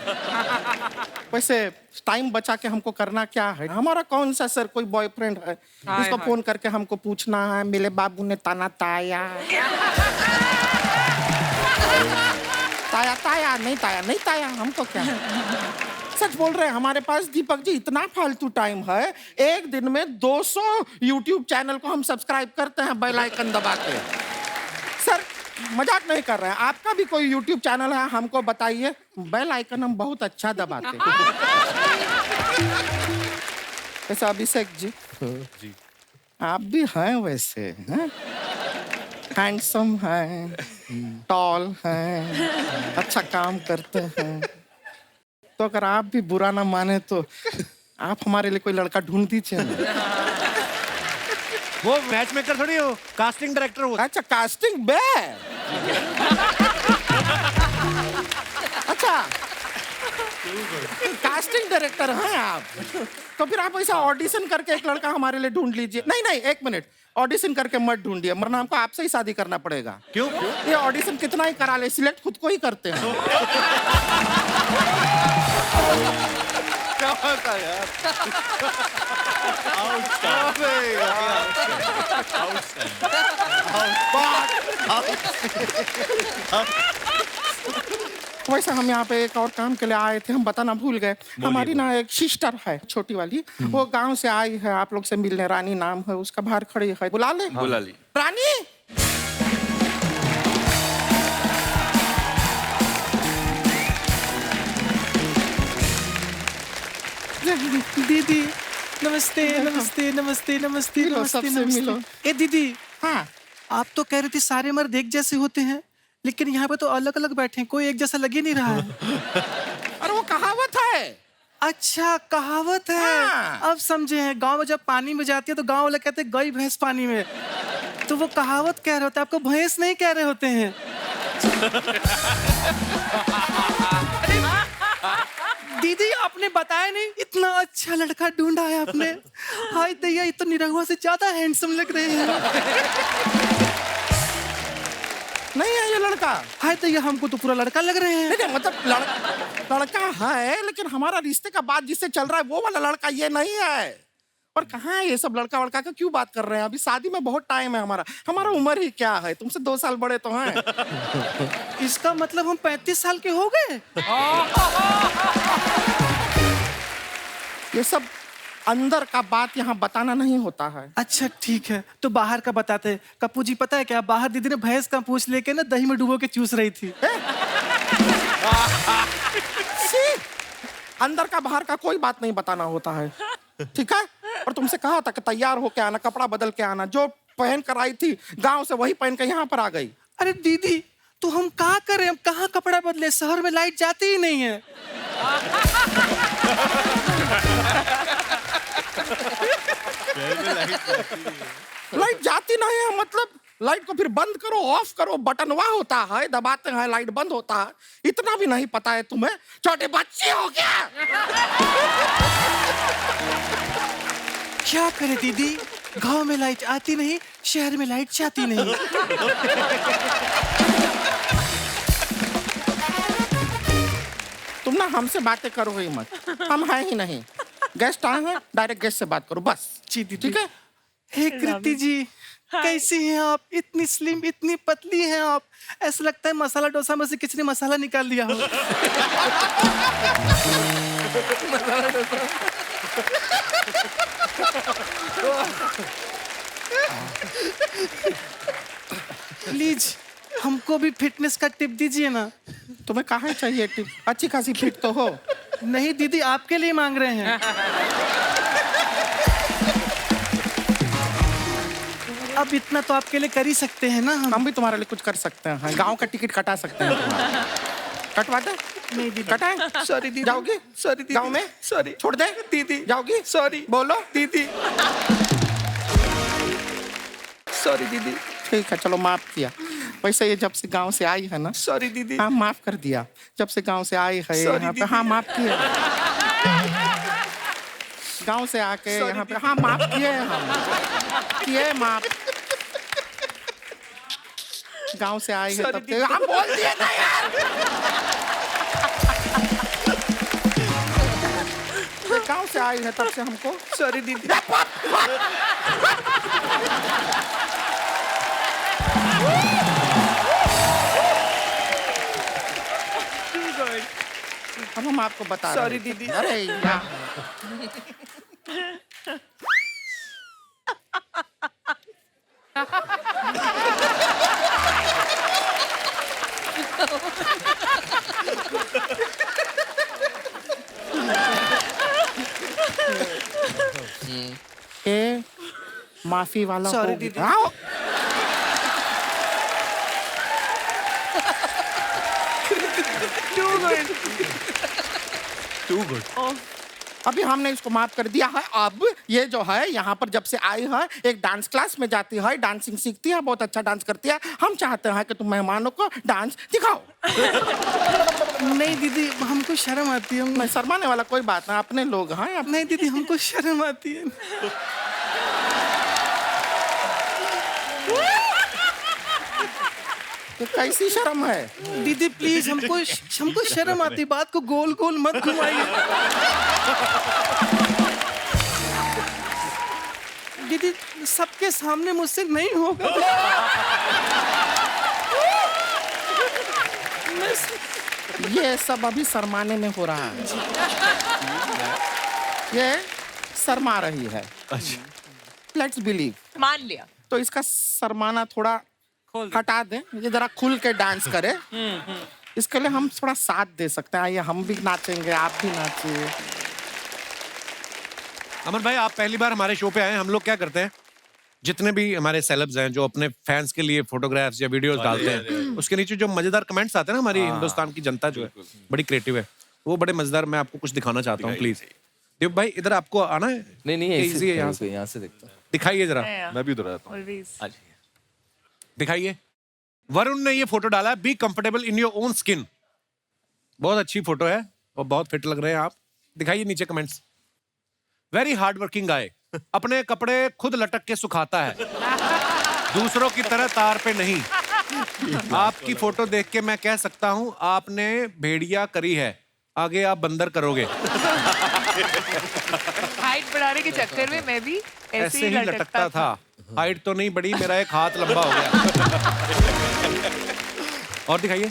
वैसे टाइम बचा के हमको करना क्या है? हमारा कौन सा सर कोई बॉयफ्रेंड है जिसको फोन करके हमको पूछना है मेरे बाबू ने ताना ताया? ताया ताया नहीं ताया नहीं ताया, हमको क्या? सच बोल रहे हैं, हमारे पास दीपक जी इतना फालतू टाइम है, एक दिन में 200 YouTube चैनल को हम सब्सक्राइब करते हैं बेल आइकन दबा के। सर मजाक नहीं कर रहे हैं, आपका भी कोई YouTube चैनल है हमको बताइए, बेल आइकन हम बहुत अच्छा दबाते हैं। वैसे अभिषेक जी, आप भी हैं वैसे, हैं? हैंडसम हैं, टॉल हैं, अच्छा काम करते हैं, तो अगर आप भी बुरा ना माने तो आप हमारे लिए कोई लड़का ढूंढ दीजिए। वो मैच मेकर थोड़ी हो, कास्टिंग डायरेक्टर हो। अच्छा कास्टिंग बे, अच्छा कास्टिंग डायरेक्टर हैं आप, तो फिर आप ऐसा ऑडिशन करके एक लड़का हमारे लिए ढूंढ लीजिए। नहीं नहीं एक मिनट, ऑडिशन करके मत ढूंढिए, वरना हमको आपसे ही शादी करना पड़ेगा। क्यों? ये ऑडिशन कितना ही करा ले, सिलेक्ट खुद को ही करते हैं। वैसे हम यहाँ पे एक और काम के लिए आए थे, हम बताना भूल गए। हमारी ना एक सिस्टर है छोटी वाली, वो गांव से आई है आप लोग से मिलने, रानी नाम है उसका, बाहर खड़ी है, बुला ले। बुला ली। रानी दीदी नमस्ते नमस्ते नमस्ते नमस्ते मिलो, नमस्ते सबसे मिलो। नमस्ते। ए दीदी, हाँ आप तो कह रही थी सारे मर्द एक जैसे होते हैं, लेकिन यहाँ पे तो अलग अलग बैठे हैं, कोई एक जैसा लग ही नहीं रहा है। अरे वो कहावत है। अच्छा कहावत है। हाँ। अब समझे हैं, गांव में जब पानी में जाती है तो गांव वाले कहते हैं गई भैंस पानी में, तो वो कहावत कह रहे होते हैं, आपको भैंस नहीं कह रहे होते हैं। दीदी आपने बताया नहीं, इतना अच्छा लड़का ढूंढा है आपने। हाय दैया, ये तो निरहुआ से ज्यादा हैंडसम लग रहे हैं। नहीं है ये लड़का। हाय दैया, हमको तो पूरा लड़का लग रहे हैं। नहीं मतलब लड़का है, लेकिन हमारा रिश्ते का बात जिससे चल रहा है वो वाला लड़का ये नहीं है। और कहाँ है ये सब लड़का वड़का का क्यों बात कर रहे हैं? अभी शादी में बहुत टाइम है, हमारा उम्र ही क्या है, तुमसे 2 साल बड़े तो हैं। इसका मतलब हम 35 साल के हो गए। ये सब अंदर का बात यहाँ बताना नहीं होता है। अच्छा ठीक है, तो बाहर का बताते हैं। कप्पू जी पता है क्या, बाहर दीदी ने भैंस का पूंछ लेके ना दही में डुबो के चूस रही थी। अंदर का बाहर का कोई बात नहीं बताना होता है, ठीक है? और तुमसे कहा था कि तैयार होके आना, कपड़ा बदल के आना, जो पहन कर आई थी गांव से वही पहन के यहाँ पर आ गई। अरे दीदी, तो हम क्या करें, हम कहाँ कपड़ा बदले, शहर में लाइट जाती ही नहीं है। लाइट जाती नहीं है मतलब लाइट को फिर बंद करो, ऑफ करो, बटनवा होता है, दबाते हैं लाइट बंद होता है। इतना भी नहीं पता है तुम्हें? छोटे बच्चे हो क्या? क्या करे दीदी, गांव में लाइट आती नहीं, शहर में लाइट जाती नहीं। तुम ना हमसे बातें करो ही मत, हम हैं ही नहीं। गेस्ट आए हैं, डायरेक्ट गेस्ट से बात करो बस। जी दीदी। ठीक है? हे कृति जी, कैसी हैं आप? इतनी स्लिम, इतनी पतली हैं आप, ऐसा लगता है मसाला डोसा में से किसी ने मसाला निकाल लिया हो। प्लीज हमको भी फिटनेस का टिप दीजिए ना। तुम्हें कहाँ चाहिए टिप? अच्छी खासी फिट तो हो। नहीं दीदी, आपके लिए मांग रहे हैं। अब इतना तो आपके लिए कर ही सकते हैं ना हम भी तुम्हारे लिए कुछ कर सकते हैं। गांव का टिकट कटा सकते हैं तुम्हारा। कटवा दे? नहीं दीदी। कटाए? सॉरी दीदी। जाओगी? सॉरी दीदी। गांव में? सॉरी। छोड़ दे? दीदी। जाओगी? सॉरी। बोलो दीदी। सॉरी दीदी। ठीक है, चलो माफ किया। वैसे ये जब से गांव से आई है ना। सॉरी दीदी। हाँ, माफ कर दिया। जब से गांव से आई है Sorry यहाँ पे, दीदी। हाँ माफ किया। गांव से आके Sorry यहाँ पे, दीदी। हाँ माफ किए हम। किए माफ। गांव से आई है Sorry तब से, दीदी। हम बोल दिए ना यार। गांव से आई है तब से हमको। सॉरी दीदी। अब हम आपको बता रहे हैं। Sorry दीदी। अरे यार। ये माफी वाला Sorry हो दीदी। गया। आओ। Too good. अभी हमने इसको माफ कर दिया है। अब ये जो है यहाँ पर जब से आई है, एक डांस क्लास में जाती है, डांसिंग सीखती है, बहुत अच्छा डांस करती है। हम चाहते हैं कि तुम मेहमानों को डांस दिखाओ। नहीं दीदी, हमको शर्म आती है। नहीं, शर्माने वाला कोई बात नहीं, अपने लोग हैं। नहीं दीदी, हमको शर्म आती है। तो कैसी शर्म है? दीदी प्लीज, हमको शर्म आती। बात को गोल गोल मत घुमाइए। दीदी, सबके सामने मुझसे नहीं होगा। ये सब अभी शर्माने में हो रहा है। ये शर्मा रही है। Let's believe. मान लिया। तो इसका शर्माना थोड़ा हटा दें, ये जरा खुल के डांस करे। इसके लिए हम थोड़ा साथ दे सकते हैं। आइए, हम भी नाचेंगे, आप भी नाचिए। अमन भाई, आप पहली बार हमारे शो पे आए हैं। हम लोग क्या करते हैं, जितने भी हमारे सेलेब्स हैं जो अपने फैंस के लिए फोटोग्राफ्स या वीडियोस डालते हैं, उसके नीचे जो मजेदार कमेंट्स आते हैं ना, हमारी हिंदुस्तान की जनता जो है बड़ी क्रिएटिव है, वो बड़े मजेदार। मैं आपको कुछ दिखाना चाहता हूँ, प्लीज। देव भाई, इधर आपको आना है? नहीं Easy है, यहाँ से देखता हूँ। दिखाइए जरा। मैं भी उधर आता हूँ। दिखाइए। वरुण ने ये फोटो डाला है, be comfortable in your own skin. बहुत अच्छी फोटो है और बहुत फिट लग रहे हैं आप। दिखाइए नीचे कमेंट्स। वेरी हार्ड वर्किंग गाय, अपने कपड़े खुद लटक के सुखाता है, दूसरों की तरह तार पे नहीं। आपकी फोटो देख के मैं कह सकता हूं आपने भेड़िया करी है, आगे आप बंदर करोगे। हाइट बढ़ाने के चक्कर में मैं भी ऐसे ही लटकता था। हाइट तो नहीं बढ़ी, मेरा एक हाथ लंबा हो गया। और दिखाइए।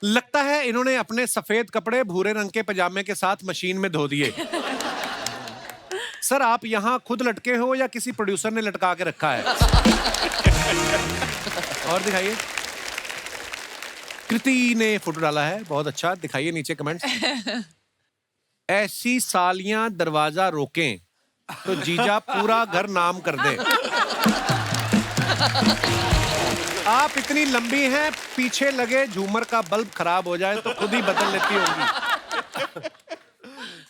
लगता है इन्होंने अपने सफेद कपड़े भूरे रंग के पजामे के साथ मशीन में धो दिए। सर, आप यहाँ खुद लटके हो या किसी प्रोड्यूसर ने लटका के रखा है? और दिखाइए। कृति ने फोटो डाला है, बहुत अच्छा। दिखाइए नीचे कमेंट्स। ऐसी सालियां दरवाजा रोकें तो जीजा पूरा घर नाम कर दे। आप इतनी लंबी हैं, पीछे लगे झूमर का बल्ब खराब हो जाए तो खुद ही बदल लेती होंगी।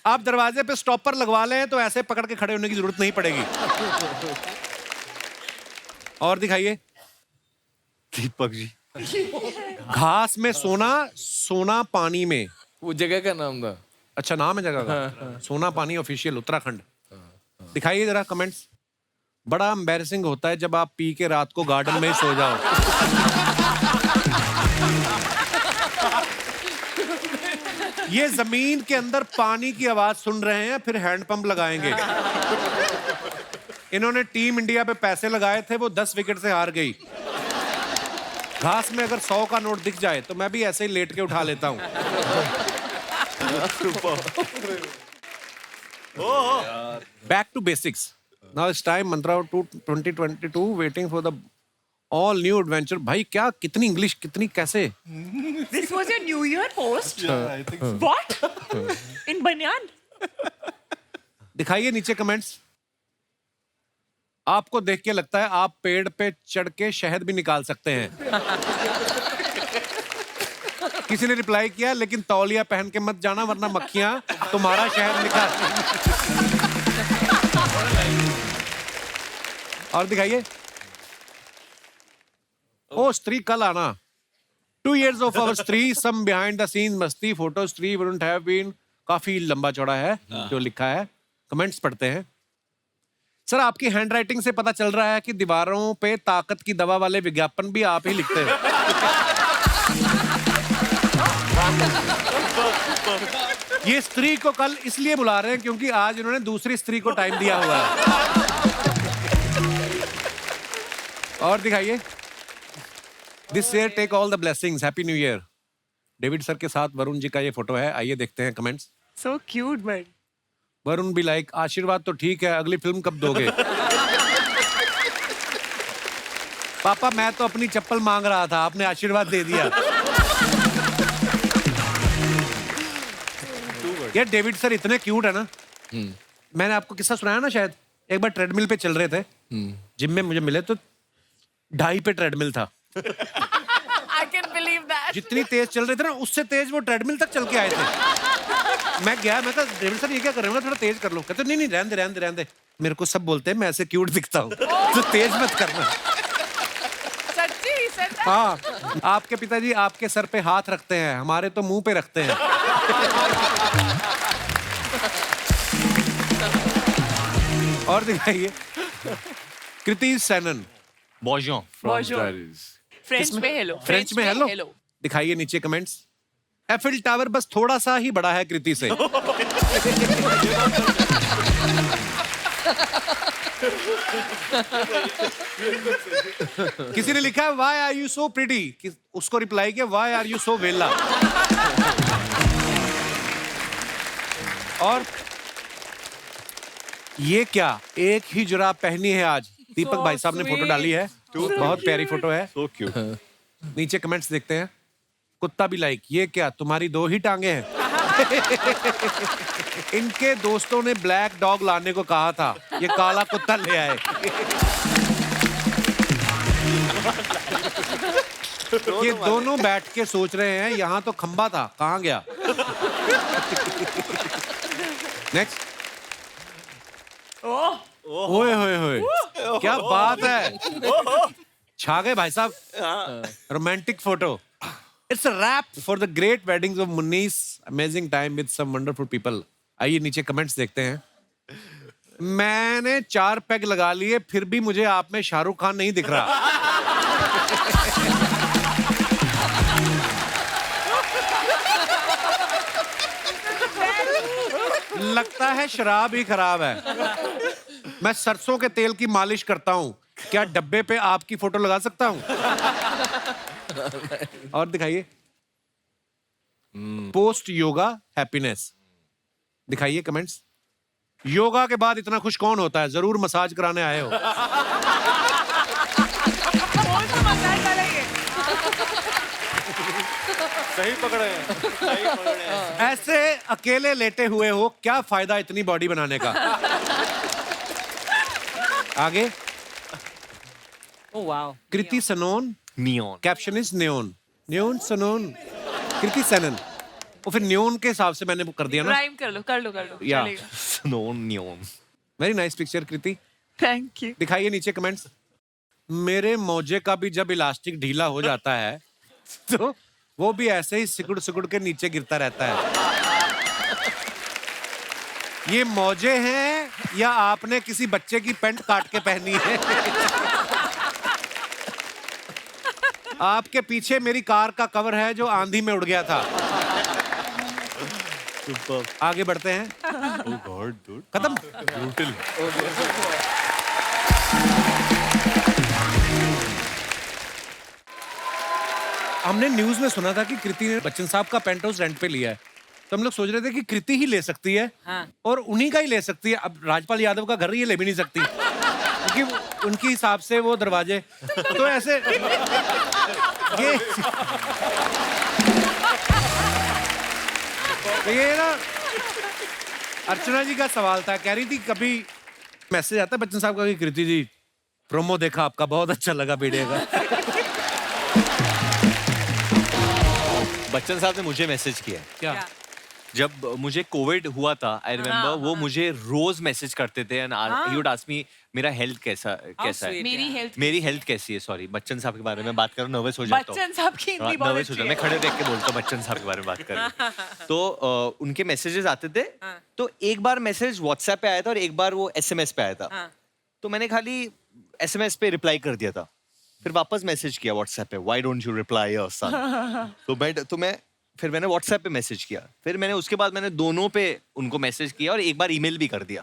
आप दरवाजे पे स्टॉपर लगवा लें तो ऐसे पकड़ के खड़े होने की जरूरत नहीं पड़ेगी। और दिखाइए। दीपक जी। घास में सोना, सोना पानी में। वो जगह का नाम था। अच्छा, नाम है जगह का? सोना पानी ऑफिशियल, उत्तराखंड। दिखाइए जरा कमेंट्स। बड़ा एम्बैरेसिंग होता है जब आप पी के रात को गार्डन में ही सो जाओ। ये जमीन के अंदर पानी की आवाज सुन रहे हैं, फिर हैंडपंप लगाएंगे। इन्होंने टीम इंडिया पे पैसे लगाए थे, वो 10 विकेट से हार गई। घास में अगर 100 का नोट दिख जाए तो मैं भी ऐसे ही लेट के उठा लेता हूं। Back to basics. Now it's time, Mantra 2022, waiting for the all new adventure. भाई क्या, कितनी इंग्लिश, कितनी कैसे। This was your New Year post? What? In banyan? दिखाइए नीचे कमेंट्स। आपको देख के लगता है आप पेड़ पे चढ़ के शहद भी निकाल सकते हैं। किसी ने रिप्लाई किया, लेकिन तौलिया पहन के मत जाना वरना मक्खियां तुम्हारा शहद निकाल। और दिखाइए। ओ स्त्री कल आना। 2 years of our स्त्री, some behind the scenes मस्ती, फोटो स्त्री wouldn't have been। काफी लंबा चौड़ा है जो लिखा है। कमेंट्स पढ़ते हैं। सर आपकी हैंडराइटिंग से पता चल रहा है कि दीवारों पे ताकत की दवा वाले विज्ञापन भी आप ही लिखते हैं। ये स्त्री को कल इसलिए बुला रहे हैं क्योंकि आज इन्होंने दूसरी स्त्री को टाइम दिया हुआ है। और दिखाइए। This year take all the blessings, happy new year. David sir के साथ वरुण जी का ये फोटो है। आइए देखते हैं comments. So cute, man. Varun भी लाइक, आशीर्वाद तो ठीक है, अगली फिल्म कब दोगे? पापा मैं तो अपनी चप्पल मांग रहा था, आपने आशीर्वाद दे दिया। यार डेविड सर इतने क्यूट है ना। मैंने आपको किस्सा सुनाया ना शायद, एक बार ट्रेडमिल पे चल रहे थे, जिम में मुझे मिले तो 2.5 पे ट्रेडमिल था। I can believe that. जितनी तेज चल रहे थे ना उससे तेज वो ट्रेडमिल तक चल के आए थे। मैं गया, मैं कहा डेविड सर ये क्या कर रहे हो, थोड़ा तेज कर लो। कहते नहीं नहीं रहने दे रहने दे रहने दे। मेरे को सब बोलते हैं मैं ऐसे क्यूट दिखता हूँ तो तेज मत करना। सच्ची, सच्ची। हाँ, आपके पिताजी आपके सर पे हाथ रखते हैं, हमारे तो मुंह पे रखते हैं। और दिखाइए। कृति सेनन। Bonjour. फ्रेंच में हेलो। फ्रेंच में हेलो। दिखाइए नीचे कमेंट्स। एफिल टावर बस थोड़ा सा ही बड़ा है कृति से। किसी ने लिखा why are you so pretty, उसको रिप्लाई किया व्हाई आर यू सो वेला। और ये क्या, एक ही जुराब पहनी है आज। दीपक भाई साहब ने फोटो डाली है, बहुत प्यारी फोटो है। So cute. नीचे कमेंट्स देखते हैं। कुत्ता भी लाइक, ये क्या तुम्हारी 2 ही टांगे हैं? इनके दोस्तों ने ब्लैक डॉग लाने को कहा था, ये काला कुत्ता ले आए। ये दोनों बैठ के सोच रहे हैं यहाँ तो खंबा था, कहाँ गया? नेक्स्ट। ओए होए होए, क्या बात है, छा गए भाई साहब। Romantic photo. It's a wrap for the great weddings of मुन्नीस, amazing time with some wonderful people. आइए नीचे कमेंट्स देखते हैं। मैंने 4 पैग लगा लिए फिर भी मुझे आप में शाहरुख खान नहीं दिख रहा। लगता है शराब ही खराब है। मैं सरसों के तेल की मालिश करता हूँ, क्या डब्बे पे आपकी फोटो लगा सकता हूँ? और दिखाइए। Post yoga happiness. दिखाइए कमेंट्स। योगा के बाद इतना खुश कौन होता है? जरूर मसाज कराने आए हो। सही पकड़े हैं, सही पकड़े हैं। ऐसे अकेले लेटे हुए हो, क्या फायदा इतनी बॉडी बनाने का? आगे। Oh wow. Kriti Sanon. Neon. Caption is neon. Neon Sanon Kriti Sanon. और फिर न्योन के हिसाब से मैंने वो कर दिया ना। राइम कर लो या। चलेगा। Neon. Very nice picture Kriti. Thank you. दिखाइए नीचे कमेंट्स। मेरे मोजे का भी जब इलास्टिक ढीला हो जाता है तो वो भी ऐसे ही सिकुड़ सिकुड़ के नीचे गिरता रहता है। ये मोजे हैं या आपने किसी बच्चे की पैंट काट के पहनी है? आपके पीछे मेरी कार का कवर है जो आंधी में उड़ गया था। आगे बढ़ते हैं। Oh God, dude. खत्म। Brutal. हमने न्यूज में सुना था कि कृति ने बच्चन साहब का पेंट हाउस रेंट पे लिया है, तो हम लोग सोच रहे थे कि कृति ही ले सकती है। हाँ। और उन्हीं का ही ले सकती है। अब राजपाल यादव का घर ये ले भी नहीं सकती। क्योंकि उनके हिसाब से वो दरवाजे तो ऐसे ये ना अर्चना जी का सवाल था, कह रही थी कभी मैसेज आता है बच्चन साहब का कि कृति जी प्रोमो देखा आपका, बहुत अच्छा लगा वीडियो का। बच्चन साहब ने मुझे मैसेज किया है। क्या? जब मुझे कोविड हुआ था, आई रिमेम्बर वो मुझे रोज मैसेज करते थे and he would ask me मेरा हेल्थ कैसा है, मेरी हेल्थ कैसी है। सॉरी, बच्चन साहब के बारे में बात करूं नर्वस हो जाता हूं। बच्चन साहब की हिंदी बहुत नर्वस हो अच्छी जाता है। मैं खड़े देख के बोलता हूं बच्चन साहब के बारे में बात कर रहे हैं। तो उनके मैसेजेस आते थे, तो एक बार मैसेज व्हाट्सएप पे आया था और एक बार वो एसएमएस पे आया था। तो मैंने खाली एसएमएस पे रिप्लाई कर दिया था, फिर वापस मैसेज किया व्हाट्सएप पे, why don't you reply your son. फिर मैंने व्हाट्सएप पे मैसेज किया, फिर मैंने उसके बाद मैंने दोनों पे उनको मैसेज किया और एक बार ईमेल भी कर दिया।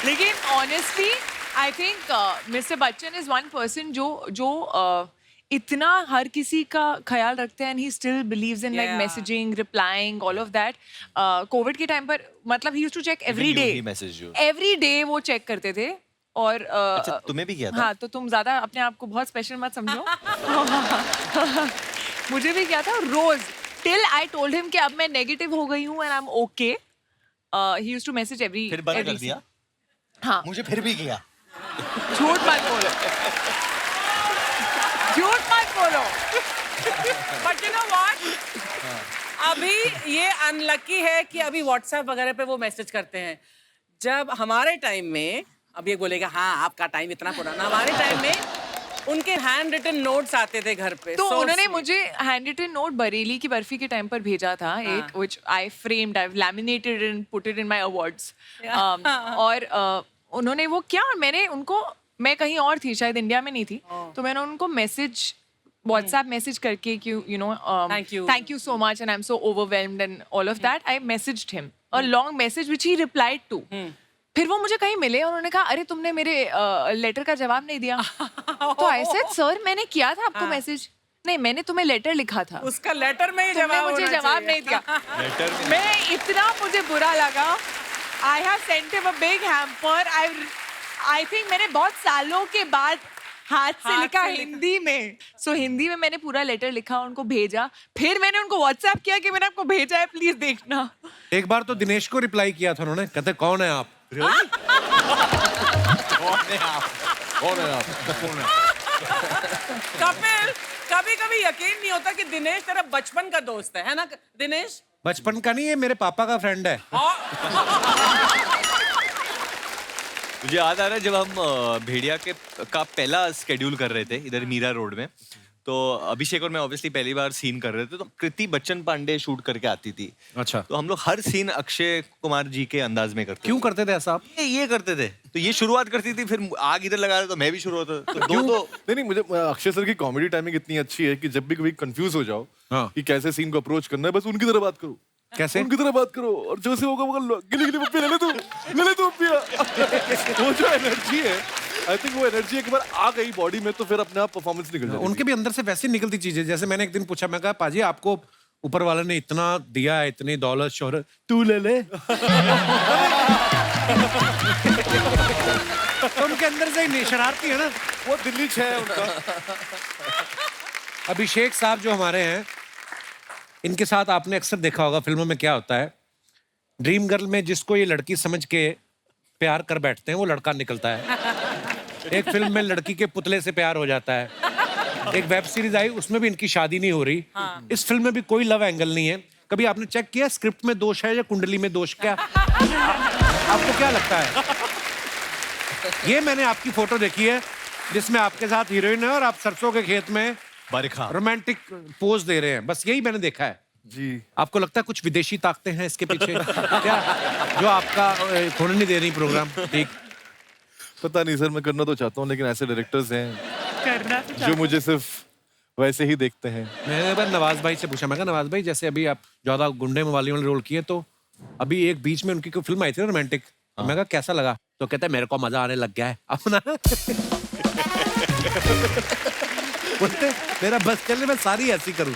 लेकिन honestly I think mister Bachchan is one person जो इतना हर किसी का ख्याल रखते हैं and he still believes in like messaging, replying, all of that. COVID के टाइम पर मतलब he used to check every day वो चेक करते थे। और अच्छा, तुम्हें भी किया था? हाँ, तो तुम ज्यादा अपने आप को बहुत स्पेशल मत समझो। मुझे भी किया था रोज, टिल आई टोल्ड हिम कि अब मैं नेगेटिव हो गई हूँ and I am okay. He used to message every. फिर बंद कर दिया? हाँ, मुझे फिर भी किया। झूठ मत बोलो, झूठ मत बोलो। बट यू नो व्हाट, अभी ये अनलकी है कि अभी व्हाट्सएप वगैरह पे वो मैसेज करते हैं। जब हमारे टाइम में, अब ये बोलेगा हाँ आपका टाइम इतना पुराना, हमारे टाइम में उनके हैंड रिटन नोट्स आते थे घर पे। तो उन्होंने मुझे हैंड रिटन नोट बरेली की बर्फी के टाइम पर भेजा था एक, which I framed, I've laminated and put it in my awards. और उन्होंने वो किया और मैंने उनको, मैं कहीं और थी, शायद इंडिया में नहीं थी, तो मैंने उनको मैसेज व्हाट्सएप मैसेज करके कि you know thank you so much and I am so overwhelmed and all of that, I messaged him a long message which he replied to. फिर वो मुझे कहीं मिले और उन्होंने कहा अरे तुमने मेरे लेटर का जवाब नहीं दिया। तो आई सेड सर मैंने किया था आपको मैसेज, नहीं मैंने तुम्हें लेटर लिखा था, उसका लेटर में ही तुमने मुझे जवाब नहीं दिया। मैं इतना मुझे बुरा लगा। I have sent him a big hamper. I think मैंने बहुत सालों के बाद हाथ से लिखा हिंदी में। सो हिंदी में मैंने पूरा लेटर लिखा, उनको भेजा, फिर मैंने उनको व्हाट्सएप किया कि मैंने आपको भेजा है, प्लीज देखना। एक बार तो दिनेश को रिप्लाई किया था उन्होंने, कहते कौन है आप? कपिल, कभी कभी यकीन नहीं होता कि दिनेश तेरा बचपन का दोस्त है ना दिनेश? बचपन का नहीं है, मेरे पापा का फ्रेंड है। मुझे याद आ रहा है जब हम भेड़िया का पहला स्केड्यूल कर रहे थे इधर मीरा रोड में, तो अभिषेक और मैं ऑब्वियसली पहली बार सीन कर रहे थे, तो कृति बच्चन पांडे शूट करके आती थी। अच्छा। तो हम लोग हर सीन अक्षय कुमार जी के अंदाज में करते। क्यों करते थे ऐसा आप? ये करते थे, तो ये शुरुआत करती थी, फिर आग इधर लगा रहे तो मैं भी शुरू होता। तो दो तो नहीं, मुझे अक्षय सर की कॉमेडी टाइमिंग इतनी अच्छी है कि जब भी कभी कंफ्यूज हो जाओ कि कैसे सीन को अप्रोच करना है, बस उनकी तरह बात करो। कैसे? उनकी तरह बात करो और जो से होगा वो गिली गिली पप्पी ले ले तू पप्पिया। वो जो एनर्जी है, आई थिंक वो एनर्जी एक बार आ गई बॉडी में तो फिर अपने आप परफॉर्मेंस निकल जाती है। उनके भी अंदर से वैसे निकलती चीजें। जैसे मैंने एक दिन पूछा, मैं कहा पाजी आपको ऊपर वाले ने इतना दिया है, इतनी दौलत शोहरत, तू ले ले। तो उनके अंदर से शरारती है ना, वो दिल्ली 6 है उनका। अभिषेक साहब जो हमारे हैं, इनके साथ आपने अक्सर देखा होगा फिल्मों में क्या होता है, ड्रीम गर्ल में जिसको ये लड़की समझ के प्यार कर बैठते हैं वो लड़का निकलता है। एक फिल्म में लड़की के पुतले से प्यार हो जाता है। एक वेब सीरीज आई, उसमें भी इनकी शादी नहीं हो रही। इस फिल्म में भी कोई लव एंगल नहीं है। कभी आपने चेक किया स्क्रिप्ट में दोष है या कुंडली में दोष? क्या आपको क्या लगता है? ये मैंने आपकी फोटो देखी है जिसमें आपके साथ हीरोइन है और आप सरसों के खेत में रोमांटिक पोज दे रहे हैं, बस यही मैंने देखा है जी। आपको लगता है कुछ विदेशी ताकतें हैं इसके पीछे क्या, जो आपका होने नहीं दे रही प्रोग्राम? ठीक, पता नहीं सर, मैं करना तो चाहता हूँ लेकिन ऐसे डायरेक्टर्स हैं जो मुझे सिर्फ वैसे ही देखते हैं। मैंने एक बार नवाज भाई से पूछा, मैं कहा नवाज भाई जैसे अभी आप ज्यादा गुंडे मवाली वाले रोल किए, तो अभी एक बीच में उनकी कोई फिल्म आई थी ना रोमांटिक, मैं कहा कैसा लगा? तो कहता है मेरे को मजा आने लग गया है अपना। बोलते मेरा बस चले मैं सारी ऐसी करूं।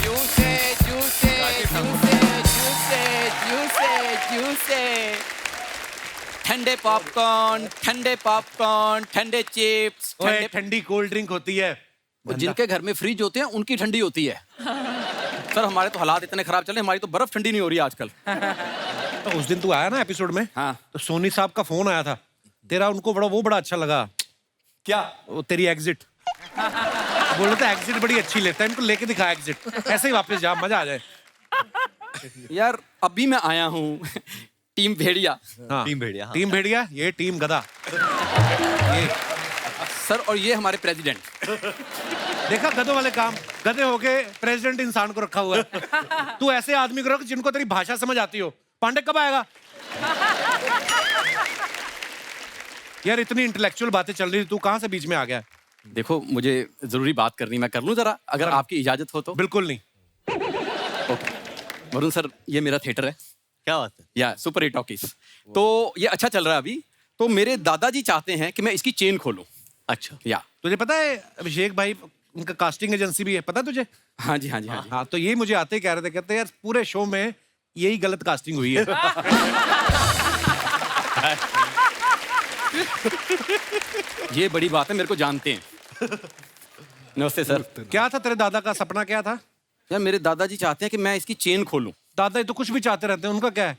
जूसे जूसे जूसे जूसे जूसे जूसे ठंडे पॉपकॉर्न, ठंडे चिप्स, ओए, ठंडी कोल्ड ड्रिंक होती है। जिनके घर में फ्रिज होते हैं उनकी ठंडी होती है। सर हमारे तो हालात इतने खराब चल रहे हैं, हमारी तो बर्फ ठंडी नहीं हो रही आजकल। तो उस दिन तू आया ना एपिसोड में, हाँ। तो सोनी साहब का फोन आया था तेरा, उनको बड़ा अच्छा लगा। क्या? वो तेरी एग्जिट बोल रहे थे, एग्जिट बड़ी अच्छी लेता है, इनको लेके दिखा एग्जिट, ऐसे ही वापस जा, मजा आ जाए। यार अभी मैं आया हूँ टीम भेड़िया। हाँ, टीम भेड़िया, हाँ। टीम भेड़िया, ये टीम गधा। ये सर और ये हमारे प्रेसिडेंट। देखा गधों वाले काम, गधे होके प्रेसिडेंट इंसान को रखा हुआ है। तू ऐसे आदमी को रख जिनको तेरी भाषा समझ आती हो। पांडे कब आएगा? यार इतनी इंटेलेक्चुअल बातें चल रही थी, तू कहां से बीच में आ गया? देखो मुझे जरूरी बात करनी, मैं कर लूं जरा, अगर आपकी इजाजत हो तो। बिल्कुल नहीं। ओके वरुण सर, ये मेरा थिएटर है। क्या बात है? या सुपर हिट टॉकीज। तो ये अच्छा चल रहा है अभी, तो मेरे दादाजी चाहते हैं कि मैं इसकी चेन खोलूं। अच्छा, या तुझे पता है अभिषेक भाई, उनका कास्टिंग एजेंसी भी है, पता तुझे? हाँ जी हाँ जी हाँ जी। हाँ, तो ये मुझे आते ही कह रहे थे, कहते यार पूरे शो में यही गलत कास्टिंग हुई है। ये बड़ी बात है, मेरे को जानते हैं। नमस्ते सर। क्या था तेरे दादा का सपना, क्या था? यार मेरे दादाजी चाहते हैं कि मैं इसकी चेन खोलूं। दादा तो कुछ भी चाहते रहते हैं, उनका क्या है?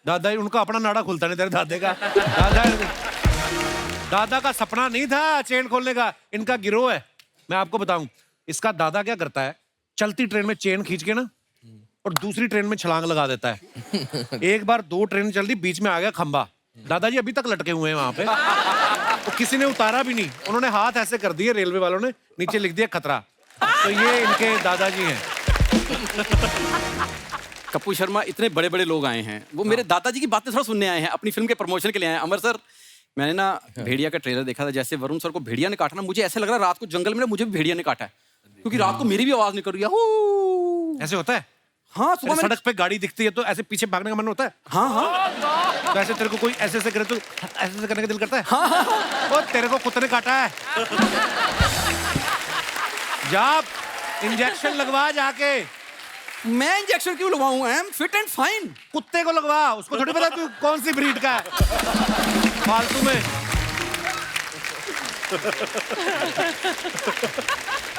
दादा उनका अपना नाड़ा खुलता नहीं, तेरे दादे का। दादा का सपना नहीं था चेन खोलने का, इनका गिरोह है। मैं आपको बताऊं, इसका दादा क्या करता है, चलती ट्रेन में चेन खींच के ना और दूसरी ट्रेन में छलांग लगा देता है। एक बार 2 ट्रेन चल रही, बीच में आ गया खंबा, दादाजी अभी तक लटके हुए हैं वहां पे। तो किसी ने उतारा भी नहीं, उन्होंने हाथ ऐसे कर दिए रेलवे वालों ने, नीचे लिख दिया खतरा। तो ये इनके दादाजी हैं। कपूर शर्मा, इतने बड़े बड़े लोग आए हैं, वो मेरे दादाजी की बातें थोड़ा सुनने आए हैं, अपनी फिल्म के प्रमोशन के लिए आए हैं। अमर सर, मैंने ना भेड़िया का ट्रेलर देखा था, जैसे वरुण सर को भेड़िया ने काटा ना, मुझे ऐसे लग रहा है रात को जंगल में ना मुझे भी भेड़िया ने काटा है, क्योंकि रात को मेरी भी आवाज निकल रही है। ऐसे होता है? हाँ, सुबह सड़क पे गाड़ी दिखती है तो ऐसे पीछे भागने का मन होता है? हाँ हाँ। तो ऐसे तेरे को कोई ऐसे ऐसे करे तो ऐसे ऐसे करने का दिल करता है? हाँ। और तेरे को कुत्ते ने काटा है, जा इंजेक्शन लगवा जाके। मैं इंजेक्शन क्यों लगवाऊं? I am fit and fine. कुत्ते को लगवा, उसको थोड़ी पता तू कौन सी ब्रीड का है। फालतू में।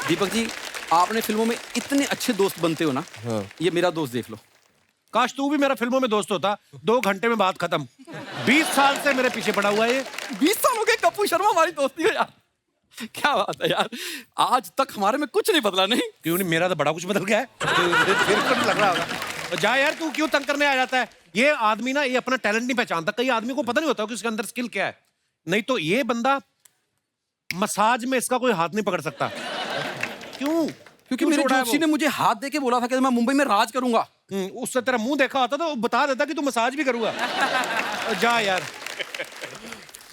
दीपक जी, आपने फिल्मों में इतने अच्छे दोस्त बनते हो ना। हाँ। ये मेरा दोस्त देख लो। काश तू भी मेरा फिल्मों में दोस्त होता, 2 घंटे में बात खत्म। 20 साल से मेरे पीछे पड़ा हुआ है ये। 20 साल हो गए कपूर शर्मा हमारी दोस्ती है यार। क्या बात है यार, आज तक हमारे में कुछ नहीं बदला। नहीं क्यों नहीं, मेरा तो बड़ा कुछ बदल गया है। फिर को नहीं लग रहा होगा। तो जा यार, तू क्यों तंग करने आ जाता है? ये आदमी ना, ये अपना टैलेंट नहीं पहचानता। कई आदमी को पता नहीं होता कि उसके अंदर स्किल क्या है। नहीं तो ये बंदा मसाज में इसका कोई हाथ नहीं पकड़ सकता। क्यों? क्योंकि मेरे जोशी ने मुझे हाथ दे के बोला था कि मैं मुंबई में राज करूंगा। उससे तेरा मुंह देखा होता तो बता देता कि तू मसाज भी करूंगा। जा यार,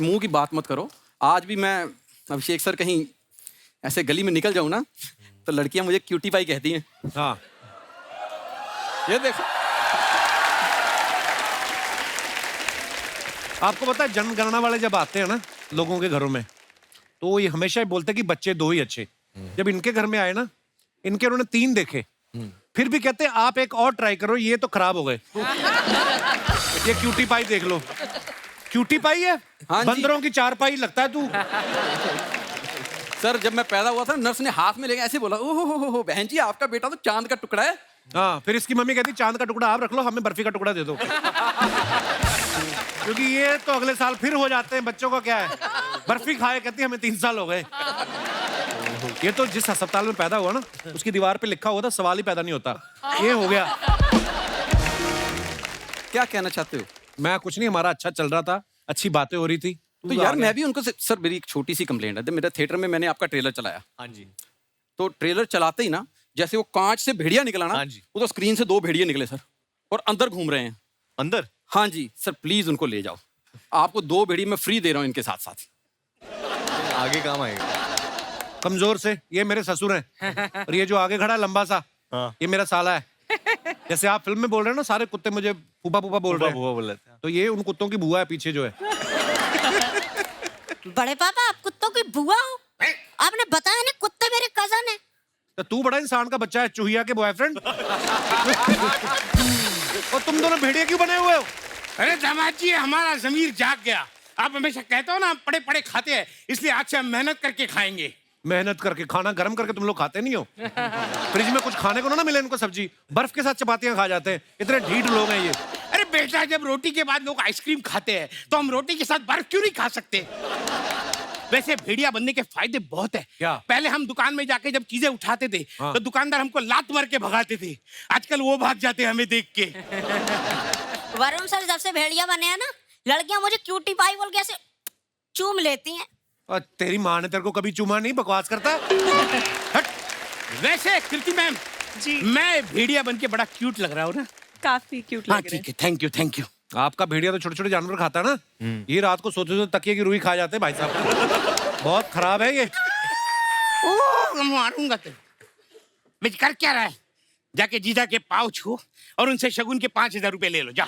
मुंह की बात मत करो। आज भी मैं अभिषेक सर कहीं ऐसे गली में निकल जाऊं ना, तो लड़कियां मुझे क्यूटी पाई कहती हैं। हाँ, ये देखो। आपको पता है जनगणना वाले जब आते हैं ना लोगों के घरों में, तो ये हमेशा ही बोलते हैं कि बच्चे 2 ही अच्छे। जब इनके घर में आए ना, इनके उन्होंने 3 देखे, फिर भी कहते हैं आप एक और ट्राई करो, ये तो खराब हो गए। ये क्यूटी पाई देख लो। क्यूटी पाई है? हाँ जी। बंदरों की 4 पाई लगता है तू। सर जब मैं पैदा हुआ था, नर्स ने हाथ में लेके ऐसे बोला, ओहो बहन जी आपका बेटा तो चांद का टुकड़ा है। हाँ, फिर इसकी मम्मी कहती चांद का टुकड़ा आप रख लो, हमें बर्फी का टुकड़ा दे दो। क्योंकि ये तो अगले साल फिर हो जाते हैं। बच्चों का क्या है, बर्फी खाए, कहती हमें 3 साल हो गए। ये तो जिस अस्पताल में पैदा हुआ ना, उसकी दीवार पे लिखा हुआ था सवाल ही पैदा नहीं होता। ये हो गया। क्या कहना चाहते हो? मैं कुछ नहीं, हमारा अच्छा चल रहा था, अच्छी बातें हो रही थी। तो यार मैं भी उनको सर, मेरी एक छोटी सी कंप्लेंट है। मेरे थिएटर में मैंने आपका ट्रेलर चलाया। हाँ जी। तो ट्रेलर चलाते ही ना, जैसे वो कांच से भेड़िया निकला ना, हाँ जी। वो तो स्क्रीन से 2 भेड़िए निकले सर, और अंदर घूम रहे हैं। अंदर? हाँ जी सर, प्लीज उनको ले जाओ। आपको 2 भेड़िए मैं फ्री दे रहा हूँ इनके साथ साथ। आगे काम आएगा। कमजोर से, ये मेरे ससुर हैं। और ये जो आगे खड़ा है लंबा सा, हाँ। ये मेरा साला है। जैसे आप फिल्म में बोल रहे हैं ना, सारे कुत्ते मुझे फूफा फूफा बोल रहे हैं, बुआ बोल रहे थे। तो ये उन कुत्तों की बुआ है पीछे जो है। बड़े पापा, आप कुत्तों की बुआ हो? आपने बताया ना कुत्ते मेरे कजन है। तो तू बड़ा इंसान का बच्चा है, चूहिया के बॉयफ्रेंड। और तुम दोनों भेड़िए क्यों बने हुए हो? अरे दामाद जी, हमारा जमीर जाग गया। आप हमेशा कहते हो ना हम पड़े पड़े खाते हैं, इसलिए आज से हम मेहनत करके खाएंगे। मेहनत करके? खाना गर्म करके तुम लोग खाते नहीं हो? फ्रिज में कुछ खाने को ना मिले इनको, सब्जी बर्फ के साथ चपातियां खा जाते हैं, इतने ढीठ लोग हैं ये। अरे बेटा, जब रोटी के बाद लोग आइसक्रीम खाते हैं तो हम रोटी के साथ बर्फ क्यों नहीं खा सकते? वैसे भेड़िया बनने के फायदे बहुत है। क्या? पहले हम दुकान में जाके जब चीजें उठाते थे तो दुकानदार हमको लात मार के भगाते थे। आजकल वो भाग जाते हैं हमें देख के। वरुण सर, जब से भेड़िया बने हैं ना, लड़कियां मुझे क्यूटी पाई बोल के ऐसे चूम लेती हैं। और तेरी माँ ने तेरे को कभी चूमा नहीं? बकवास करता है। हट। वैसे कृति मैम जी, मैं भेड़िया बन के बड़ा क्यूट लग रहा हूँ ना? काफी क्यूट हाँ लग रहे हैं। ठीक है, थैंक यू थैंक यू। आपका भेड़िया तो छोटे छोटे जानवर खाता है ना, ये रात को सोते सोते तकिए की रुई खा जाते हैं भाई साहब। बहुत खराब है ये। ओह, मारूंगा तो। मैं कर क्या रहा है? जाके जीजा के पाँव छू और उनसे शगुन के 5,000 रुपए ले लो, जा।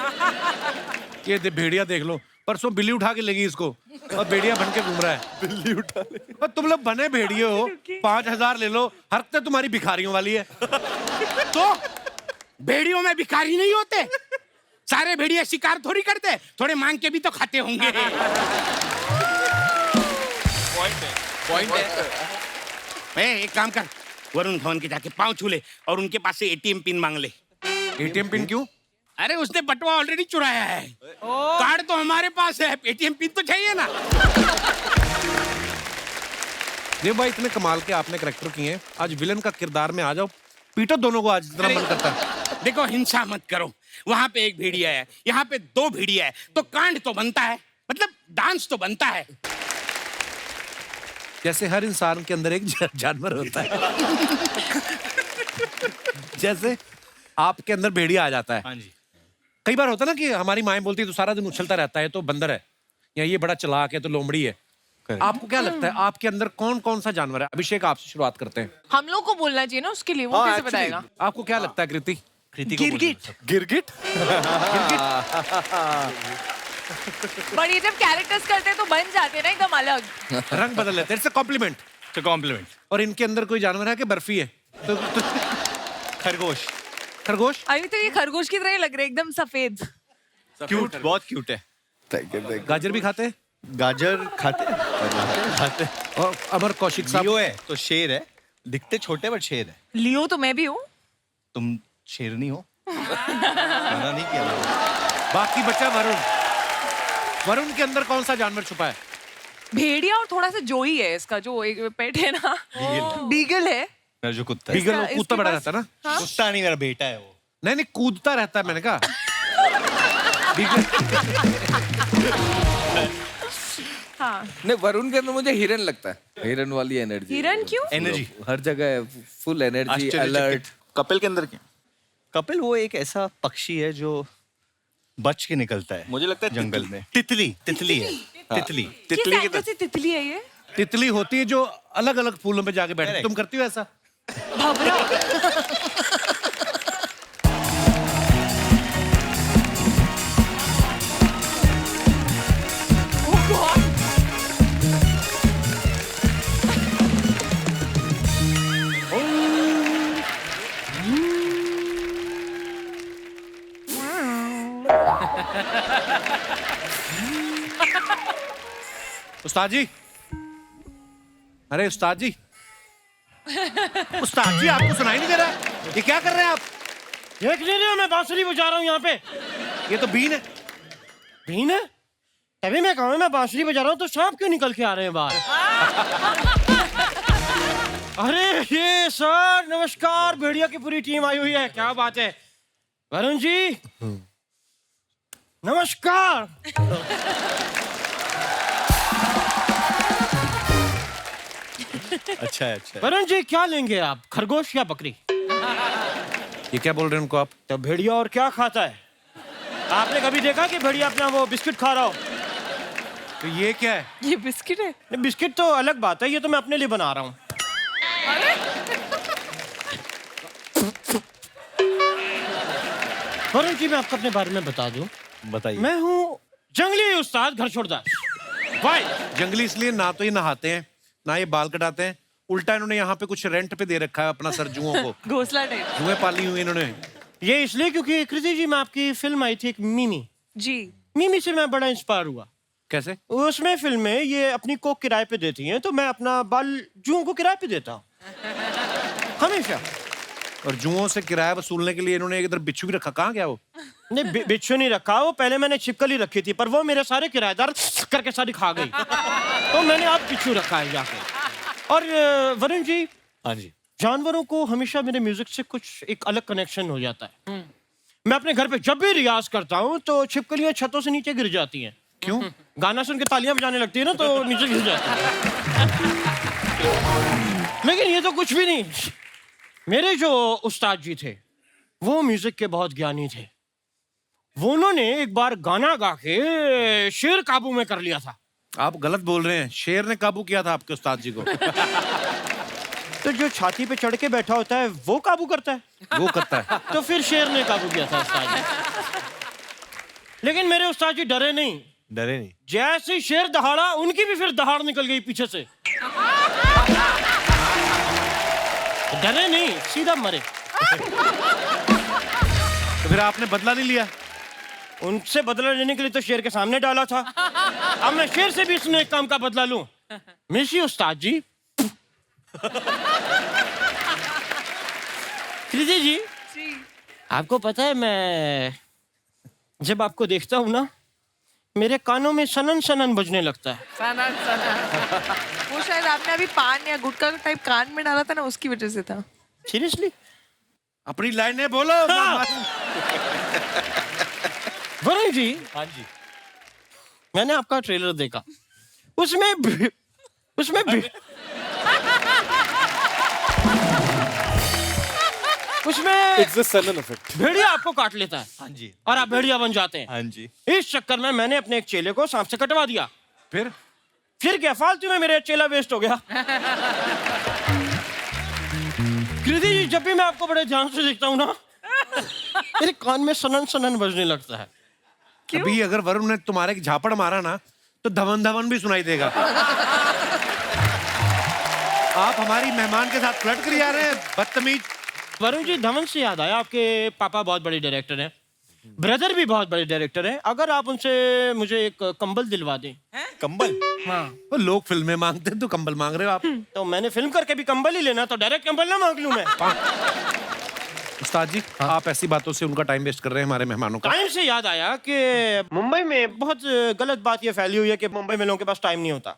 ये भेड़िया देख लो, परसों बिल्ली उठा के लेगी इसको और भेड़िया बन के घूम रहा है। बिल्ली उठा ले। और तुम लोग बने भेड़िए हो, 5,000 ले लो, हरकत तुम्हारी भिखारियों वाली है। तो भेड़ियों में भिखारी नहीं होते? सारे भेड़िए शिकार थोड़ी करते, थोड़े मांग के भी तो खाते होंगे। पॉइंट है। एक काम कर, वरुण धवन के जाके पाँव छू ले और उनके पास से एटीएम पिन मांग ले। एटीएम पिन क्यों? अरे उसने बटवा ऑलरेडी चुराया है। कार्ड तो हमारे पास है, एटीएम पिन तो चाहिए ना। देव भाई, इतने कमाल के आपने करैक्टर किए हैं, आज विलन का किरदार में आ जाओ, पीटो दोनों को आज, जितना मन करता है। देखो, हिंसा मत करो। वहां पे एक भेड़िया है, यहाँ पे 2 भेड़िया है, तो कांड तो बनता है, मतलब डांस तो बनता है। जैसे हर इंसान के अंदर एक जानवर होता है। जैसे आपके अंदर भेड़िया आ जाता है। हाँ जी। कई बार होता है ना कि हमारी माएं बोलती है तो सारा दिन उछलता रहता है तो बंदर है, या ये बड़ा चालाक है तो लोमड़ी है। आपको क्या लगता है आपके अंदर कौन कौन सा जानवर है? अभिषेक, आपसे शुरुआत करते हैं। हम लोग को बोलना चाहिए ना उसके लिए, वो कैसे बताएगा? आपको क्या लगता है कृति? गिरगिट। गिरगिट। बट ये जब कैरेक्टर्स करते हैं तो बन जाते हैं ना एकदम अलग, रंग बदल लेते हैं। It's a compliment. तो कॉम्प्लीमेंट। और इनके अंदर कोई जानवर है कि बर्फी है? तो खरगोश। खरगोश? अभी तो ये खरगोश की तरह लग रहे हैं, एकदम सफेद। क्यूट, बहुत क्यूट है। गाजर भी खाते हैं? गाजर खाते। और अमर कौशिक साहब? लियो है तो शेर है, दिखते छोटे बट शेर है। लियो तो मैं भी हूँ। तुम शेरनी हो। मना नहीं किया मैंने। बाकी बचा वरुण। वरुण के अंदर कौन सा जानवर छुपा है? भेड़िया और थोड़ा सा जोई है इसका, जो एक पेट है ना, बीगल है। मेरा जो कुत्ता है। बीगल वो कूदता बड़ा रहता है ना? हाँ? कुत्ता नहीं, मेरा बेटा है वो। नहीं, कूदता रहता है, मैंने कहा। बीगल। हाँ। नहीं, वरुण के अंदर मुझे हिरन लगता है, हिरन वाली एनर्जी। हिरन क्यों? एनर्जी हर जगह है, फुल एनर्जी, अलर्ट। कपिल के अंदर क्या? कपिल वो एक ऐसा पक्षी है जो बच के निकलता है। मुझे लगता है जंगल में तितली है। तितली। किस एंगल से तितली है ये? तितली होती है जो अलग अलग फूलों पे जाके बैठती है। तुम करती हो ऐसा? भंवरा। उस्ताद जी, अरे उस्ताद जी, उस्ताद जी, आपको सुनाई नहीं दे रहा? ये क्या कर रहे हैं आप? देख ले रहे हो, मैं बांसुरी बजा रहा हूँ यहाँ पे। ये तो बीन है। बीन है? तभी मैं कहूँ, मैं बांसुरी बजा रहा हूँ तो सांप क्यों निकल के आ रहे हैं बाहर? अरे ये सर, नमस्कार, भेड़िया की पूरी टीम आई हुई है, क्या बात है। वरुण जी नमस्कार। अच्छा है, अच्छा है। वरुण जी क्या लेंगे आप, खरगोश या बकरी? ये क्या बोल रहे हैं उनको आप? तो भेड़िया और क्या खाता है? आपने कभी देखा कि भेड़िया अपना वो बिस्किट खा रहा हो? तो ये क्या है? ये बिस्किट है। नहीं, बिस्किट तो अलग बात है, ये तो मैं अपने लिए बना रहा हूँ। वरुण जी मैं आपको अपने बारे में बता दूं, बताइए। मैं हूँ जंगली उस्ताद घर छोड़दार। वाई जंगली इसलिए ना तो ये नहाते हैं ना ये बाल कटाते हैं, उल्टा इन्होंने यहाँ पे कुछ रेंट पे दे रखा है अपना सर जुओं को। घोंसला टाइप। जुएं पाली हुई इन्होंने। ये इसलिए क्योंकि कृति जी में आपकी फिल्म आई थी एक मिमी, जी, मिमी से मैं बड़ा इंस्पायर हुआ। कैसे? उसमें फिल्म में ये अपनी कोक किराए पे देती हैं, तो मैं अपना बाल जुओं को किराए पे देता हूँ हमेशा। और जुओं से किराया वसूलने के लिए इन्होंने इधर बिच्छू भी रखा, कहाँ गया वो? नहीं, बिच्छू नहीं रखा, वो पहले मैंने छिपकली रखी थी, पर वो मेरे सारे किराएदार करके सारी खा गई, तो मैंने अब बिच्छू रखा है जाके। और वरुण जी, हाँ जी, जानवरों को हमेशा मेरे म्यूजिक से कुछ एक अलग कनेक्शन हो जाता है। मैं अपने घर पे जब भी रियाज करता हूँ तो छिपकलियां छतों से नीचे गिर जाती हैं। क्यों? गाना सुन के तालियां बजाने लगती है ना, तो नीचे गिर जाती है। लेकिन ये तो कुछ भी नहीं, मेरे जो उस्ताद जी थे वो म्यूजिक के बहुत ज्ञानी थे। वो उन्होंने एक बार गाना गा के शेर काबू में कर लिया था। आप गलत बोल रहे हैं, शेर ने काबू किया था आपके उस्ताद जी को। तो जो छाती पे चढ़ के बैठा होता है वो काबू करता है, वो करता है। तो फिर शेर ने काबू किया था उस्ताद जी। लेकिन मेरे उस्ताद जी डरे नहीं। डरे नहीं? जैसे शेर दहाड़ा, उनकी भी फिर दहाड़ निकल गई पीछे से। डरे नहीं, सीधा मरे। तो फिर आपने बदला नहीं लिया? उनसे बदला लेने के लिए तो शेर के सामने डाला था। अब मैं शेर से भी इसने एक काम का बदला लूं। मिसी उस्ताद जी। कृति जी, आपको पता है मैं जब आपको देखता हूँ ना, मेरे कानों में सनन सनन बजने लगता है। सनन सनन। वो शायद आपने अभी पान या गुटखा टाइप कान में डाला था ना, उसकी वजह से था। सीरियसली? अपनी लाइनें बोलो। हाँ। वरुण जी, हाँ जी, मैंने आपका ट्रेलर देखा, उसमें It's the Sudden effect. भेड़िया आपको काट लेता है। हाँ जी, और आप भेड़िया बन जाते हैं। हाँ जी। इस चक्कर में मैंने अपने एक चेले को सांप से कटवा दिया। फिर क्या फालतू में मेरा चेला वेस्ट हो गया। कृति जी, जब भी मैं आपको बड़े ध्यान से देखता हूँ ना, मेरे कान में सनन सनन बजने लगता है। अभी अगर वरुण ने तुम्हारे एक झापड़ मारा ना, तो धवन धवन भी सुनाई देगा। आप हमारी मेहमान के साथ फ्लर्ट कर जा रहे हैं, बदतमीज। वरुण जी, धवन से याद आया, आपके पापा बहुत बड़े डायरेक्टर हैं, ब्रदर भी बहुत बड़े डायरेक्टर हैं। अगर आप उनसे मुझे एक कंबल दिलवा दें। कंबल? हाँ। वो लोग फिल्में मांगते हैं, तो कंबल मांग रहे हो आप। तो मैंने फिल्म करके भी कंबल ही लेना, तो डायरेक्ट कंबल ना मांग लूं मैं। उस्ताद जी, आप ऐसी बातों से उनका टाइम वेस्ट कर रहे हैं हमारे मेहमानों का। टाइम से याद आया कि मुंबई में बहुत गलत बात ये फैली हुई है कि मुंबई में लोगों के पास टाइम नहीं होता।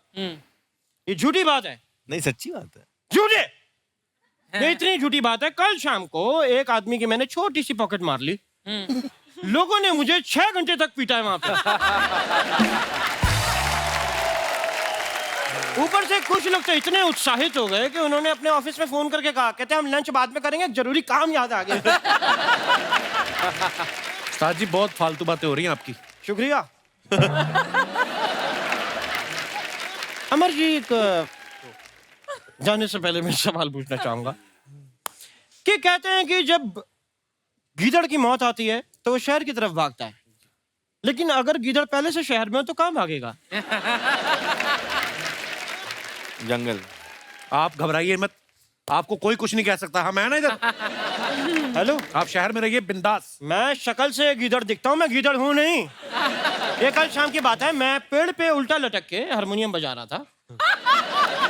ये झूठी बात है। नहीं, सच्ची बात है। झूठे? ये इतनी झूठी बात है, कल शाम को एक आदमी की मैंने छोटी सी पॉकेट मार ली। लोगों ने मुझे 6 घंटे तक पीटा है वहां पे। ऊपर से कुछ लोग तो इतने उत्साहित हो गए कि उन्होंने अपने ऑफिस में फोन करके कहा, कहते हम लंच बाद में करेंगे, जरूरी काम याद आ गया। उस्ताद जी, बहुत फालतू बातें हो रही हैं आपकी। शुक्रिया। अमर जी, एक जाने से पहले मैं सवाल पूछना चाहूंगा कि कहते हैं कि जब गीदड़ की मौत आती है तो वो शहर की तरफ भागता है, लेकिन अगर गीदड़ पहले से शहर में हो तो कहाँ भागेगा? जंगल। आप घबराइए मत, आपको कोई कुछ नहीं कह सकता। हम है ना इधर। हेलो, आप शहर में रहिए बिंदास। मैं शक्ल से गीदड़ दिखता हूँ, मैं गीदड़ हूँ नहीं। ये कल शाम की बात है, मैं पेड़ पे उल्टा लटक के हारमोनियम बजा रहा था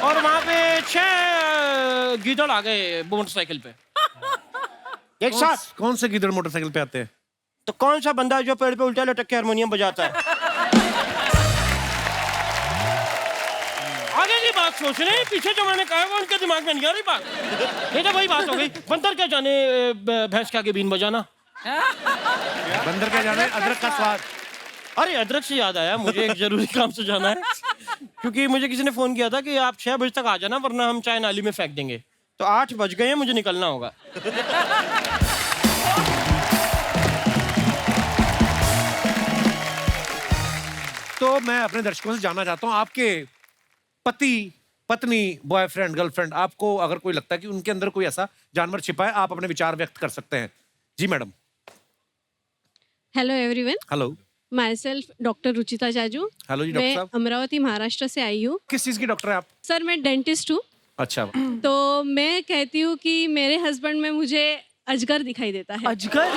और वहां पे 6 गीदड़ आ गए मोटरसाइकिल पे एक साथ। कौन से गीदड़ मोटरसाइकिल पे आते हैं? तो कौन सा बंदा है जो पेड़ पे उल्टा लटक के हारमोनियम बजाता है? आगे की बात सोच रहे हैं, पीछे जो मैंने कहा वो उनके दिमाग में नहीं आ रही बात। ये तो वही बात हो गई, बंदर क्या जाने भैंस के आगे बीन बजाना। बंदर क्या जाने अदरक का स्वाद। अरे अदरक से याद आया, मुझे एक जरूरी काम से जाना है, क्योंकि मुझे किसी ने फोन किया था कि आप 6 बजे तक आ जाना, वरना हम चाय नाली में फेंक देंगे। तो 8 बज गए हैं, मुझे निकलना होगा। तो मैं अपने दर्शकों से जानना चाहता हूँ, आपके पति, पत्नी, बॉयफ्रेंड, गर्लफ्रेंड, आपको अगर कोई लगता है कि उनके अंदर कोई ऐसा जानवर छिपा है, आप अपने विचार व्यक्त कर सकते हैं। जी madam. Hello everyone. Hello. My self doctor Ruchita Jaju. Hello जी डॉक्टर मैं साहब। अमरावती महाराष्ट्र से आई हूँ। किस चीज की डॉक्टर है आप? सर मैं डेंटिस्ट हूँ। अच्छा। तो मैं कहती हूँ कि मेरे हस्बैंड में मुझे अजगर दिखाई देता है। अजगर?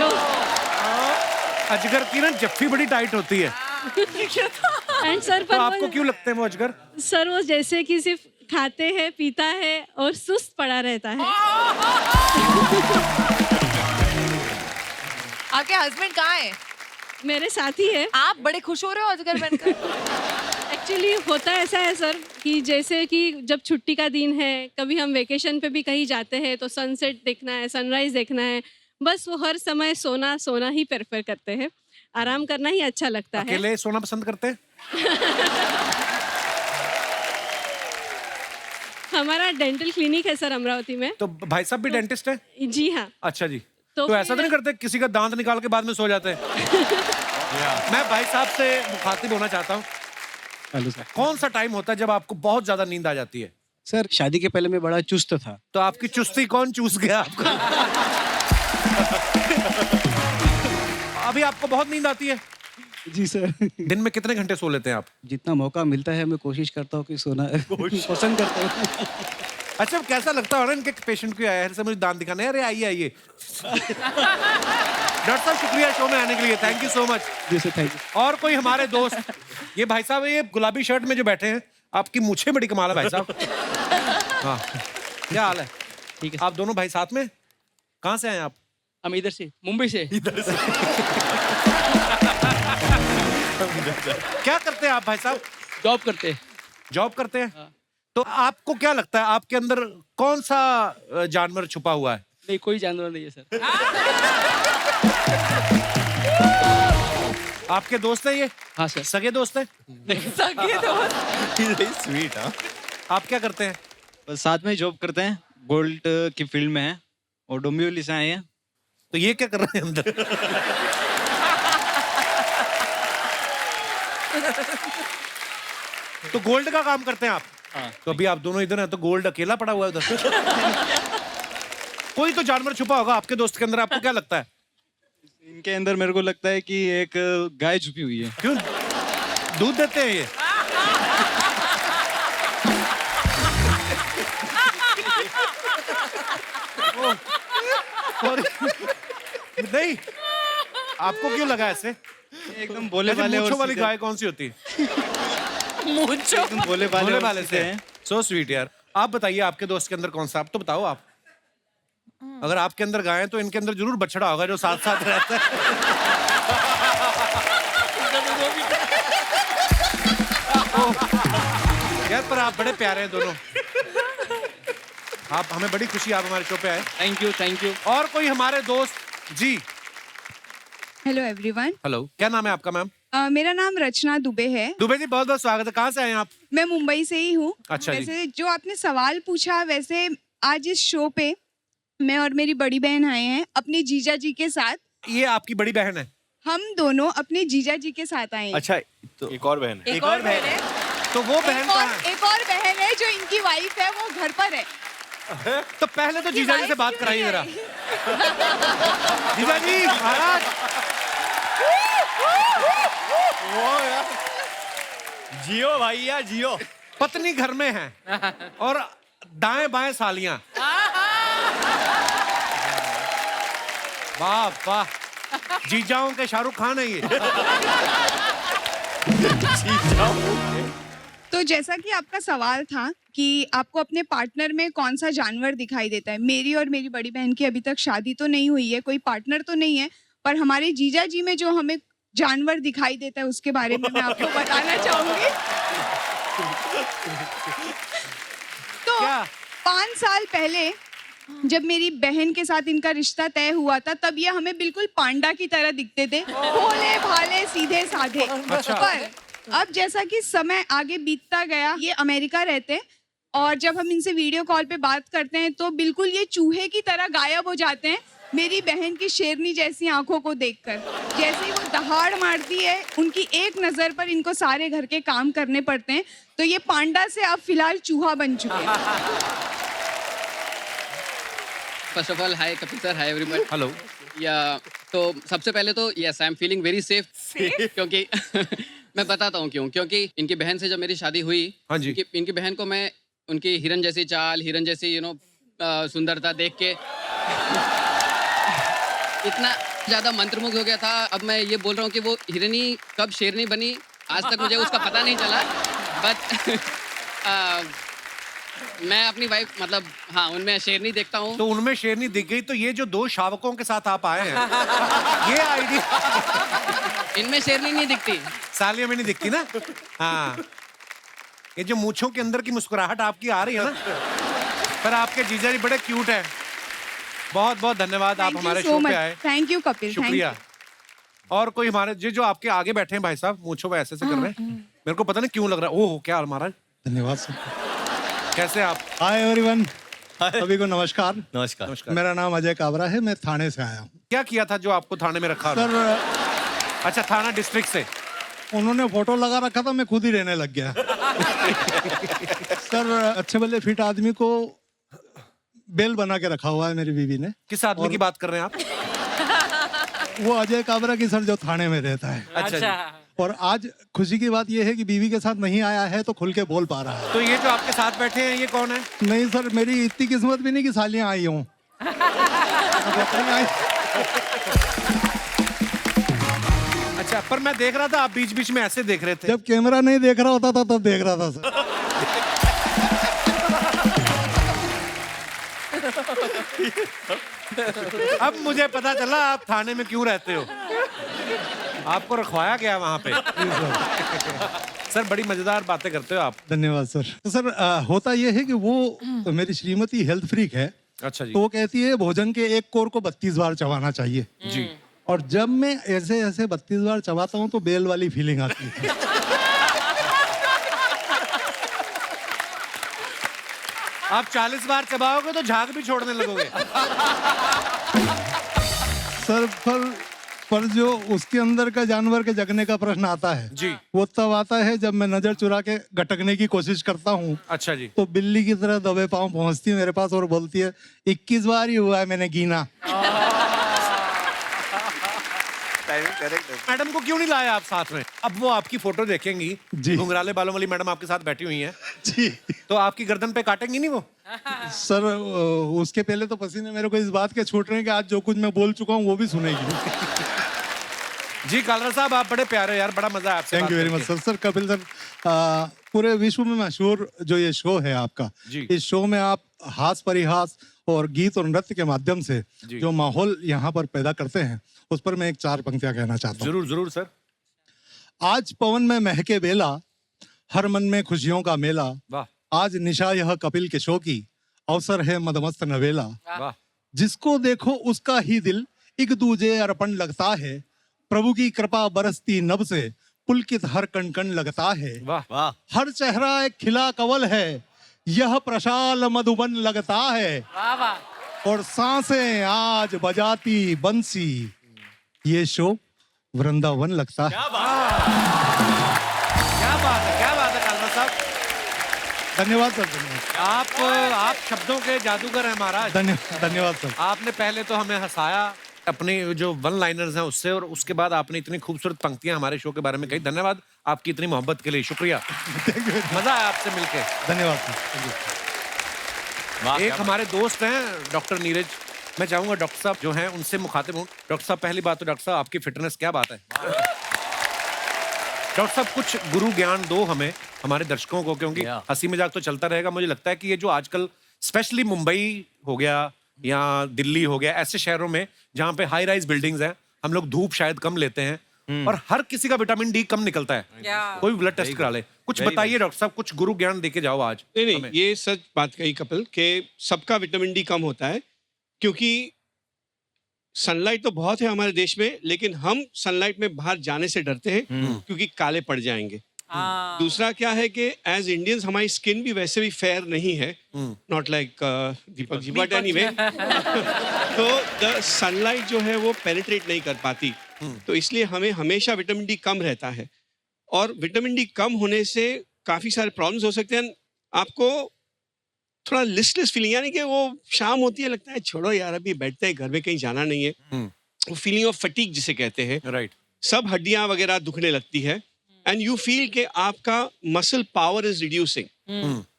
अजगर की ना जफ्फी बड़ी टाइट होती है। एंड सर तो आपको क्यों लगते हैं वो अजगर? सर वो जैसे कि सिर्फ खाते हैं, पीता है और सुस्त पड़ा रहता है। आपके हस्बैंड कहाँ है? मेरे साथ ही है। आप बड़े खुश हो रहे हो अजगर बनकर। एक्चुअली होता ऐसा है सर कि जैसे कि जब छुट्टी का दिन है, कभी हम वेकेशन पे भी कहीं जाते हैं तो सनसेट देखना है, सनराइज देखना है, बस वो हर समय सोना सोना ही प्रेफर करते हैं। आराम करना ही अच्छा लगता है। अकेले सोना पसंद करते हैं? हमारा डेंटल क्लिनिक है सर अमरावती में। तो भाई साहब भी डेंटिस्ट है? जी हाँ। अच्छा जी। तो तो ऐसा तो नहीं करते किसी का दांत निकाल के बाद में सो जाते हैं? मैं भाई साहब से मुखातिब होना चाहता हूँ। Hello sir. कौन सा टाइम होता है जब आपको बहुत ज्यादा नींद आ जाती है? सर शादी के पहले मैं बड़ा चुस्त था। तो आपकी चुस्ती कौन चूस गया आपको? अभी आपको बहुत नींद आती है? जी सर। दिन में कितने घंटे सो लेते हैं आप? जितना मौका मिलता है मैं कोशिश करता हूँ कि सोना पसंद करता हूँ। अच्छा, कैसा लगता है इनके पेशेंट को आया है मुझे दांत दिखाने? अरे आइए आइए। डॉक्टर साहब शुक्रिया शो में आने के लिए, थैंक यू सो मच। जी सर, थैंक यू। और कोई हमारे दोस्त, ये भाई साहब ये गुलाबी शर्ट में जो बैठे हैं, आपकी मूछें बड़ी कमाल है भाई साहब। हाँ, क्या हाल है? ठीक है। आप दोनों भाई साथ में? कहाँ से आए आप? हम इधर से, मुंबई से। इधर से। क्या करते हैं आप भाई साहब? जॉब करते हैं। जॉब करते हैं? हाँ। तो आपको क्या लगता है आपके अंदर कौन सा जानवर छुपा हुआ है? नहीं, कोई जानवर नहीं है सर। आपके दोस्त हैं ये? हाँ सर। सगे दोस्त हैं? सगे दोस्त। स्वीट। हाँ, आप क्या करते हैं? बस साथ में जॉब करते हैं, गोल्ड की फील्ड में है और डोंबिवली से आए हैं। तो ये क्या कर रहे हैं अंदर? तो गोल्ड का काम करते हैं आप? हाँ। तो अभी आप दोनों इधर हैं तो गोल्ड अकेला पड़ा हुआ है उधर। कोई तो जानवर छुपा होगा आपके दोस्त के अंदर, आपको क्या लगता है? इनके अंदर मेरे को लगता है कि एक गाय छुपी हुई है। क्यों? दूध देते हैं ये? नहीं, आपको क्यों लगा ऐसे? एकदम भोले भाले मूंछों वाली गाय कौन सी होती है? मूंछों भोले भाले से हैं। सो स्वीट यार। आप बताइए आपके दोस्त के अंदर कौन सा? आप तो बताओ आप। अगर आपके अंदर गाय है तो इनके अंदर जरूर बछड़ा होगा जो साथ साथ रहता है। यार पर आप बड़े प्यारे हैं दोनों। आप हमें बड़ी खुशी आप हमारे शो पे आए। Thank you, thank you. और कोई हमारे दोस्त जी? Hello everyone. हेलो, क्या नाम है आपका मैम? मेरा नाम रचना दुबे है। दुबे जी बहुत बहुत स्वागत है। कहाँ से आए हैं आप? मैं मुंबई से ही हूँ। अच्छा जी। वैसे जो आपने सवाल पूछा, वैसे आज इस शो पे मैं और मेरी बड़ी बहन आए हैं अपने जीजा जी के साथ। ये आपकी बड़ी बहन है? हम दोनों अपने जीजा जी के साथ आए हैं। अच्छा, तो एक और बहन है। एक और बहन है। तो वो बहन कहाँ है? एक और बहन है जो इनकी वाइफ है, वो घर पर है। तो पहले तो जीजा जी से बात कराइए जरा। जीजा जी महाराज। जियो भैया जियो। पत्नी घर में है और दाएं बाएं सालियां। वाह वाह, जीजाओं के शाहरुख खान है ये। तो जैसा कि आपका सवाल था कि आपको अपने पार्टनर में कौन सा जानवर दिखाई देता है, मेरी और मेरी बड़ी बहन की अभी तक शादी तो नहीं हुई है, कोई पार्टनर तो नहीं है, पर हमारे जीजा जी में जो हमें जानवर दिखाई देता है उसके बारे में मैं आपको बताना चाहूंगी। तो 5 साल पहले जब मेरी बहन के साथ इनका रिश्ता तय हुआ था, तब ये हमें बिल्कुल पांडा की तरह दिखते थे, भोले भाले सीधे साधे। पर अब जैसा कि समय आगे बीतता गया, ये अमेरिका रहते हैं और जब हम इनसे वीडियो कॉल पे बात करते हैं तो बिल्कुल ये चूहे की तरह गायब हो जाते हैं मेरी बहन की शेरनी जैसी आंखों को देखकर। जैसे ही वो दहाड़ मारती है, उनकी एक नजर पर इनको सारे घर के काम करने पड़ते हैं, तो ये पांडा से अब फिलहाल चूहा बन चुके हैं। First of all hi Kapil sir, hi everyone. Hello. या तो सबसे पहले तो yes I am feeling very safe क्योंकि मैं बताता हूँ क्यों। क्योंकि इनकी बहन से जब मेरी शादी हुई, हाँ जी। इनकी बहन को मैं उनकी हिरन जैसी चाल, हिरन जैसी सुंदरता देख के ज्यादा मंत्रमुग्ध हो गया था। अब मैं ये बोल रहा हूँ कि वो हिरनी कब शेरनी बनी आज तक मुझे उसका पता नहीं चला। बट मैं अपनी वाइफ मतलब हाँ उनमें शेरनी देखता हूँ। तो उनमें शेरनी दिख गई, तो ये जो 2 शावकों के साथ आप आए हैं ये आइडिया इनमें शेरनी नहीं दिखती, सालियों में नहीं दिखती ना। हाँ, ये जो मूंछों के अंदर की मुस्कुराहट आपकी आ रही है ना, पर आपके जीजा जी बड़े क्यूट हैं। बहुत बहुत धन्यवाद, आप हमारे शो पे आए। थैंक यू कपिल, शुक्रिया। और कोई हमारे जो आपके आगे बैठे हैं भाई साहब, मूंछों पे ऐसे कर रहे हैं, मेरे को पता नहीं क्यों लग रहा है। ओह क्या महाराज, धन्यवाद सर। कैसे आप? हाय एवरीवन, सभी को नमस्कार। नमस्कार। मेरा नाम अजय काबरा है, मैं थाने से आया हूँ। क्या किया था जो आपको थाने में रखा? सर अच्छा, थाना डिस्ट्रिक्ट से उन्होंने फोटो लगा रखा था, मैं खुद ही रहने लग गया। सर अच्छे भले फिट आदमी को बेल बना के रखा हुआ है मेरी बीवी ने। किस आदमी की बात कर रहे हैं आप? वो अजय काबरा की सर, जो थाने में रहता है। अच्छा। और आज खुशी की बात यह है कि बीवी के साथ नहीं आया है तो खुल के बोल पा रहा है। तो ये जो आपके साथ बैठे हैं ये कौन है? नहीं सर, मेरी इतनी किस्मत भी नहीं कि सालियां आई हूँ। अच्छा, पर मैं देख रहा था आप बीच बीच में ऐसे देख रहे थे। जब कैमरा नहीं देख रहा होता था तब देख रहा था सर। अब मुझे पता चला आप थाने में क्यों रहते हो। आपको रखवाया गया वहां पे। सर बड़ी मजेदार बातें करते हो आप। धन्यवाद सर। तो सर होता यह है कि वो मेरी श्रीमती हेल्थ फ्रीक है। अच्छा जी। तो वो कहती है भोजन के एक कोर को 32 बार चबाना चाहिए जी। और जब मैं ऐसे ऐसे 32 बार चबाता हूँ तो बेल वाली फीलिंग आती है। आप 40 बार चबाओगे तो झाग भी छोड़ने लगोगे। सर पर जो उसके अंदर का जानवर के जगने का प्रश्न आता है जी, वो तब आता है जब मैं नजर चुरा के गटकने की कोशिश करता हूँ। अच्छा जी। तो बिल्ली की तरह दबे पांव पहुंचती है मेरे पास और बोलती है 21 बार ही हुआ है, मैंने गिना। मैडम को क्यों नहीं लाया आप साथ में? अब वो आपकी फोटो देखेंगी, घुंघराले बालों वाली मैडम आपके साथ बैठी हुई हैं जी, तो आपकी गर्दन पे काटेंगी नहीं वो? सर उसके पहले तो पसीने मेरे को इस बात के छूट रहे हैं कि आज जो कुछ मैं बोल चुका हूँ वो भी सुनेगी। जी कालरा साहब, आप बड़े प्यारे यार, बड़ा मजा आया आपसे। Thank you very much sir. Sir Kapil sir, पूरे विश्व में मशहूर जो ये शो है आपका, इस शो में आप हास परिहास और गीत और नृत्य के माध्यम से जो माहौल यहाँ पर पैदा करते हैं उस पर मैं 4 पंक्तियां कहना चाहता हूँ। जरूर जरूर सर। आज पवन में महके बेला, हर मन में खुशियों का मेला। वाह। आज निशा यह कपिल के शो की, अवसर है मदमस्त नवेला। वाह। जिसको देखो उसका ही दिल एक दूजे अर्पण लगता है, प्रभु की कृपा बरसती नभ से पुलकित हर कण कण लगता है। वाह वाह। हर चेहरा एक खिला कवल है, यह प्रशाल मधुबन लगता है। वाह वाह। और सांसें आज बजाती बंसी, ये शो वृंदावन लगता है। क्या बात है, क्या बात है कालरा साहब। धन्यवाद सर, धन्यवाद। आप शब्दों के जादूगर हैं महाराज। धन्यवाद सर। आपने पहले तो हमें हंसाया अपने जो वन लाइनर्स हैं उससे, और उसके बाद आपने इतनी खूबसूरत पंक्तियां हमारे शो के बारे में कही। धन्यवाद आपकी इतनी मोहब्बत के लिए, शुक्रिया। मजा आया आपसे मिलके। धन्यवाद सर। एक हमारे दोस्त हैं डॉक्टर नीरज, मैं चाहूंगा डॉक्टर साहब जो हैं उनसे मुखातिब हूँ। डॉक्टर साहब, पहली बात तो डॉक्टर साहब आपकी फिटनेस क्या बात है? डॉक्टर साहब कुछ गुरु ज्ञान दो हमें, हमारे दर्शकों को, क्योंकि हंसी मजाक तो चलता रहेगा। मुझे लगता है कि ये जो आजकल स्पेशली मुंबई हो गया या दिल्ली हो गया, ऐसे शहरों में जहाँ पे हाई राइज बिल्डिंग्स हैं, हम लोग धूप शायद कम लेते हैं और हर किसी का विटामिन डी कम निकलता है। कोई ब्लड टेस्ट करा ले। कुछ बताइए डॉक्टर साहब, कुछ गुरु ज्ञान देके जाओ आज। नहीं, ये सच बात कही कपिल के सबका विटामिन डी कम होता है, क्योंकि सनलाइट तो बहुत है हमारे देश में, लेकिन हम सनलाइट में बाहर जाने से डरते हैं क्योंकि काले पड़ जाएंगे। दूसरा क्या है कि एज इंडियंस हमारी स्किन भी वैसे भी फेयर नहीं है, not like Deepak ji, but anyway तो द सनलाइट जो है वो पेनिट्रेट नहीं कर पाती, तो इसलिए हमें हमेशा विटामिन डी कम रहता है। और विटामिन डी कम होने से काफी सारे प्रॉब्लम्स हो सकते हैं। आपको थोड़ा लिस्टलेस फीलिंग, यानी कि वो शाम होती है लगता है छोड़ो यार अभी बैठते हैं घर में, कहीं जाना नहीं है, वो फीलिंग ऑफ फटीग जिसे कहते हैं। राइट। सब हड्डियां वगैरह दुखने लगती है एंड यू फील कि आपका मसल पावर इज रिड्यूसिंग।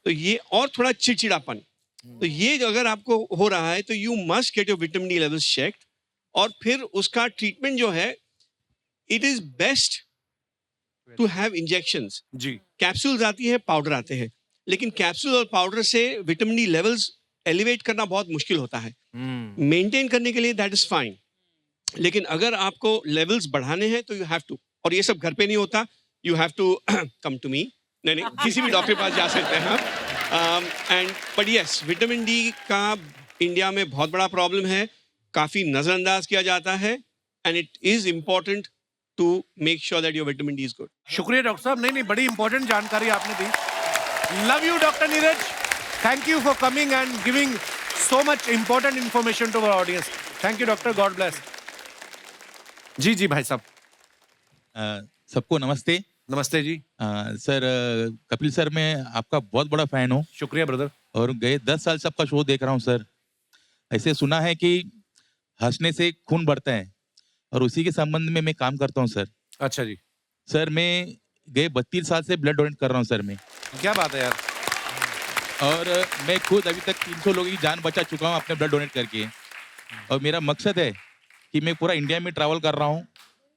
तो ये और थोड़ा चिड़चिड़ापन, तो ये अगर आपको हो रहा है तो you must get your vitamin D levels checked. और फिर उसका ट्रीटमेंट जो है, it is best to have injections. जी, कैप्सूल्स आती है, पाउडर आते हैं, लेकिन कैप्सूल और पाउडर से विटामिन डी लेवल्स एलिवेट करना बहुत मुश्किल होता है। मेंटेन करने के लिए दैट इज फाइन, लेकिन अगर आपको लेवल्स बढ़ाने हैं तो यू हैव टू, और ये सब घर पे नहीं होता, you have to come to me, नहीं किसी भी डॉक्टर के पास जा सकते हैं आप। And but yes, vitamin D का इंडिया में बहुत बड़ा प्रॉब्लम है, काफी नजरअंदाज किया जाता है, and it is important to make sure that your vitamin D is good. शुक्रिया डॉक्टर साहब, नहीं बड़ी इंपॉर्टेंट जानकारी आपने दी। Love you doctor Neeraj, thank you for coming and giving so much important information to our audience. Thank you doctor, God bless. जी भाई साहब। सबको नमस्ते। नमस्ते जी। सर, कपिल सर, मैं आपका बहुत बड़ा फैन हूँ। शुक्रिया ब्रदर। और गए 10 साल से आपका शो देख रहा हूँ सर। ऐसे सुना है कि हंसने से खून बढ़ता है, और उसी के संबंध में मैं काम करता हूँ सर। अच्छा जी। सर, मैं गए 32 साल से ब्लड डोनेट कर रहा हूँ सर मैं। क्या बात है यार। और मैं खुद अभी तक 300 लोगों की जान बचा चुका हूँ अपने ब्लड डोनेट करके। और मेरा मकसद है कि मैं पूरा इंडिया में ट्रैवल कर रहा हूँ,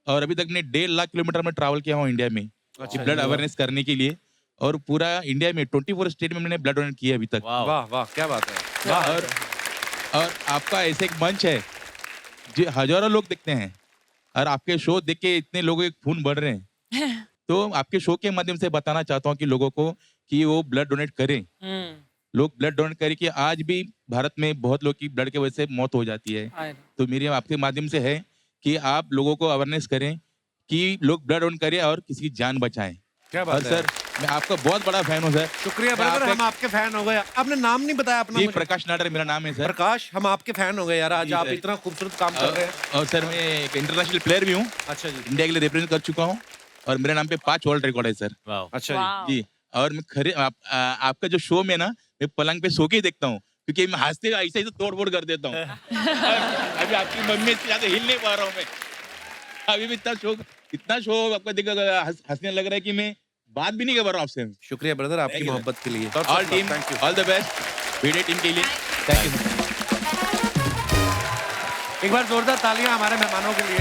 और अभी तक मैं 1.5 लाख किलोमीटर में ट्रैवल किया हूँ इंडिया में ब्लड अवेयरनेस करने के लिए। और पूरा इंडिया में 24 स्टेट में मैंने ब्लड डोनेट किया अभी तक। वाह वाह, क्या बात है। और आपका ऐसे एक मंच है जो हजारों लोग देखते हैं, और आपके शो देख के इतने लोगों के खून बढ़ रहे हैं। तो आपके शो के माध्यम से बताना चाहता हूँ कि लोगों को कि वो ब्लड डोनेट करें। लोग ब्लड डोनेट करें, कि आज भी भारत में बहुत लोग की ब्लड की वजह से मौत हो जाती है। तो मेरी आपके माध्यम से है कि आप लोगों को अवेयरनेस करें कि लोग ब्लड डोनेट करें और किसी की जान बचाएं। क्या बात और है। सर, मैं आपका बहुत बड़ा फैन हूँ सर। शुक्रिया ब्रदर, हम आपके फैन हो गए। आपने नाम नहीं बताया अपना। जी, प्रकाश नाडर मेरा नाम है सर। प्रकाश, हम आपके फैन हो गए यार, आज आप इतना खूबसूरत काम कर रहे हैं। और सर, मैं एक इंटरनेशनल प्लेयर भी हूँ। अच्छा जी। इंडिया के लिए रिप्रेजेंट कर चुका हूँ, और मेरे नाम पे 5 वर्ल्ड रिकॉर्ड है सर। अच्छा जी। और मैं आपका जो शो में ना, मैं पलंग पे सो के ही देखता हूँ, क्योंकि मैं हंसते ऐसे ही तो तोड़ फोड़ कर देता हूँ। अभी आपकी मम्मी से ज्यादा हिल नहीं पा रहा हूँ मैं। अभी भी इतना शो आपका देख हंसने लग रहा है कि मैं बात भी नहीं कर रहा हूँ आपसे। शुक्रिया ब्रदर, आपकी मोहब्बत के लिए। All team, all the best video team के लिए। Thank you. एक बार जोरदार तालियां हमारे मेहमानों के लिए।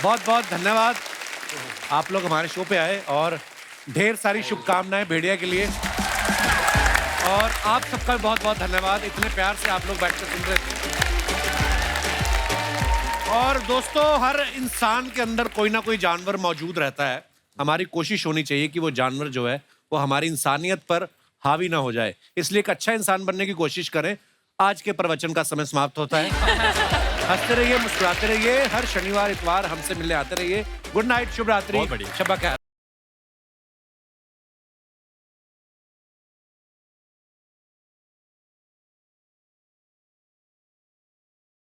बहुत बहुत धन्यवाद, आप लोग हमारे शो पे आए, और ढेर सारी शुभकामनाएं भेड़िया के लिए। और आप सबका बहुत बहुत धन्यवाद, इतने प्यार से आप लोग बैठकर सुन रहे थे। और दोस्तों, हर इंसान के अंदर कोई ना कोई जानवर मौजूद रहता है। हमारी कोशिश होनी चाहिए कि वो जानवर जो है वो हमारी इंसानियत पर हावी ना हो जाए, इसलिए एक अच्छा इंसान बनने की कोशिश करें। आज के प्रवचन का समय समाप्त होता है। हंसते रहिए, मुस्कुराते रहिए, हर शनिवार इतवार हमसे मिलने आते रहिए। गुड नाइट, शुभ रात्रि, शब्बा खैर।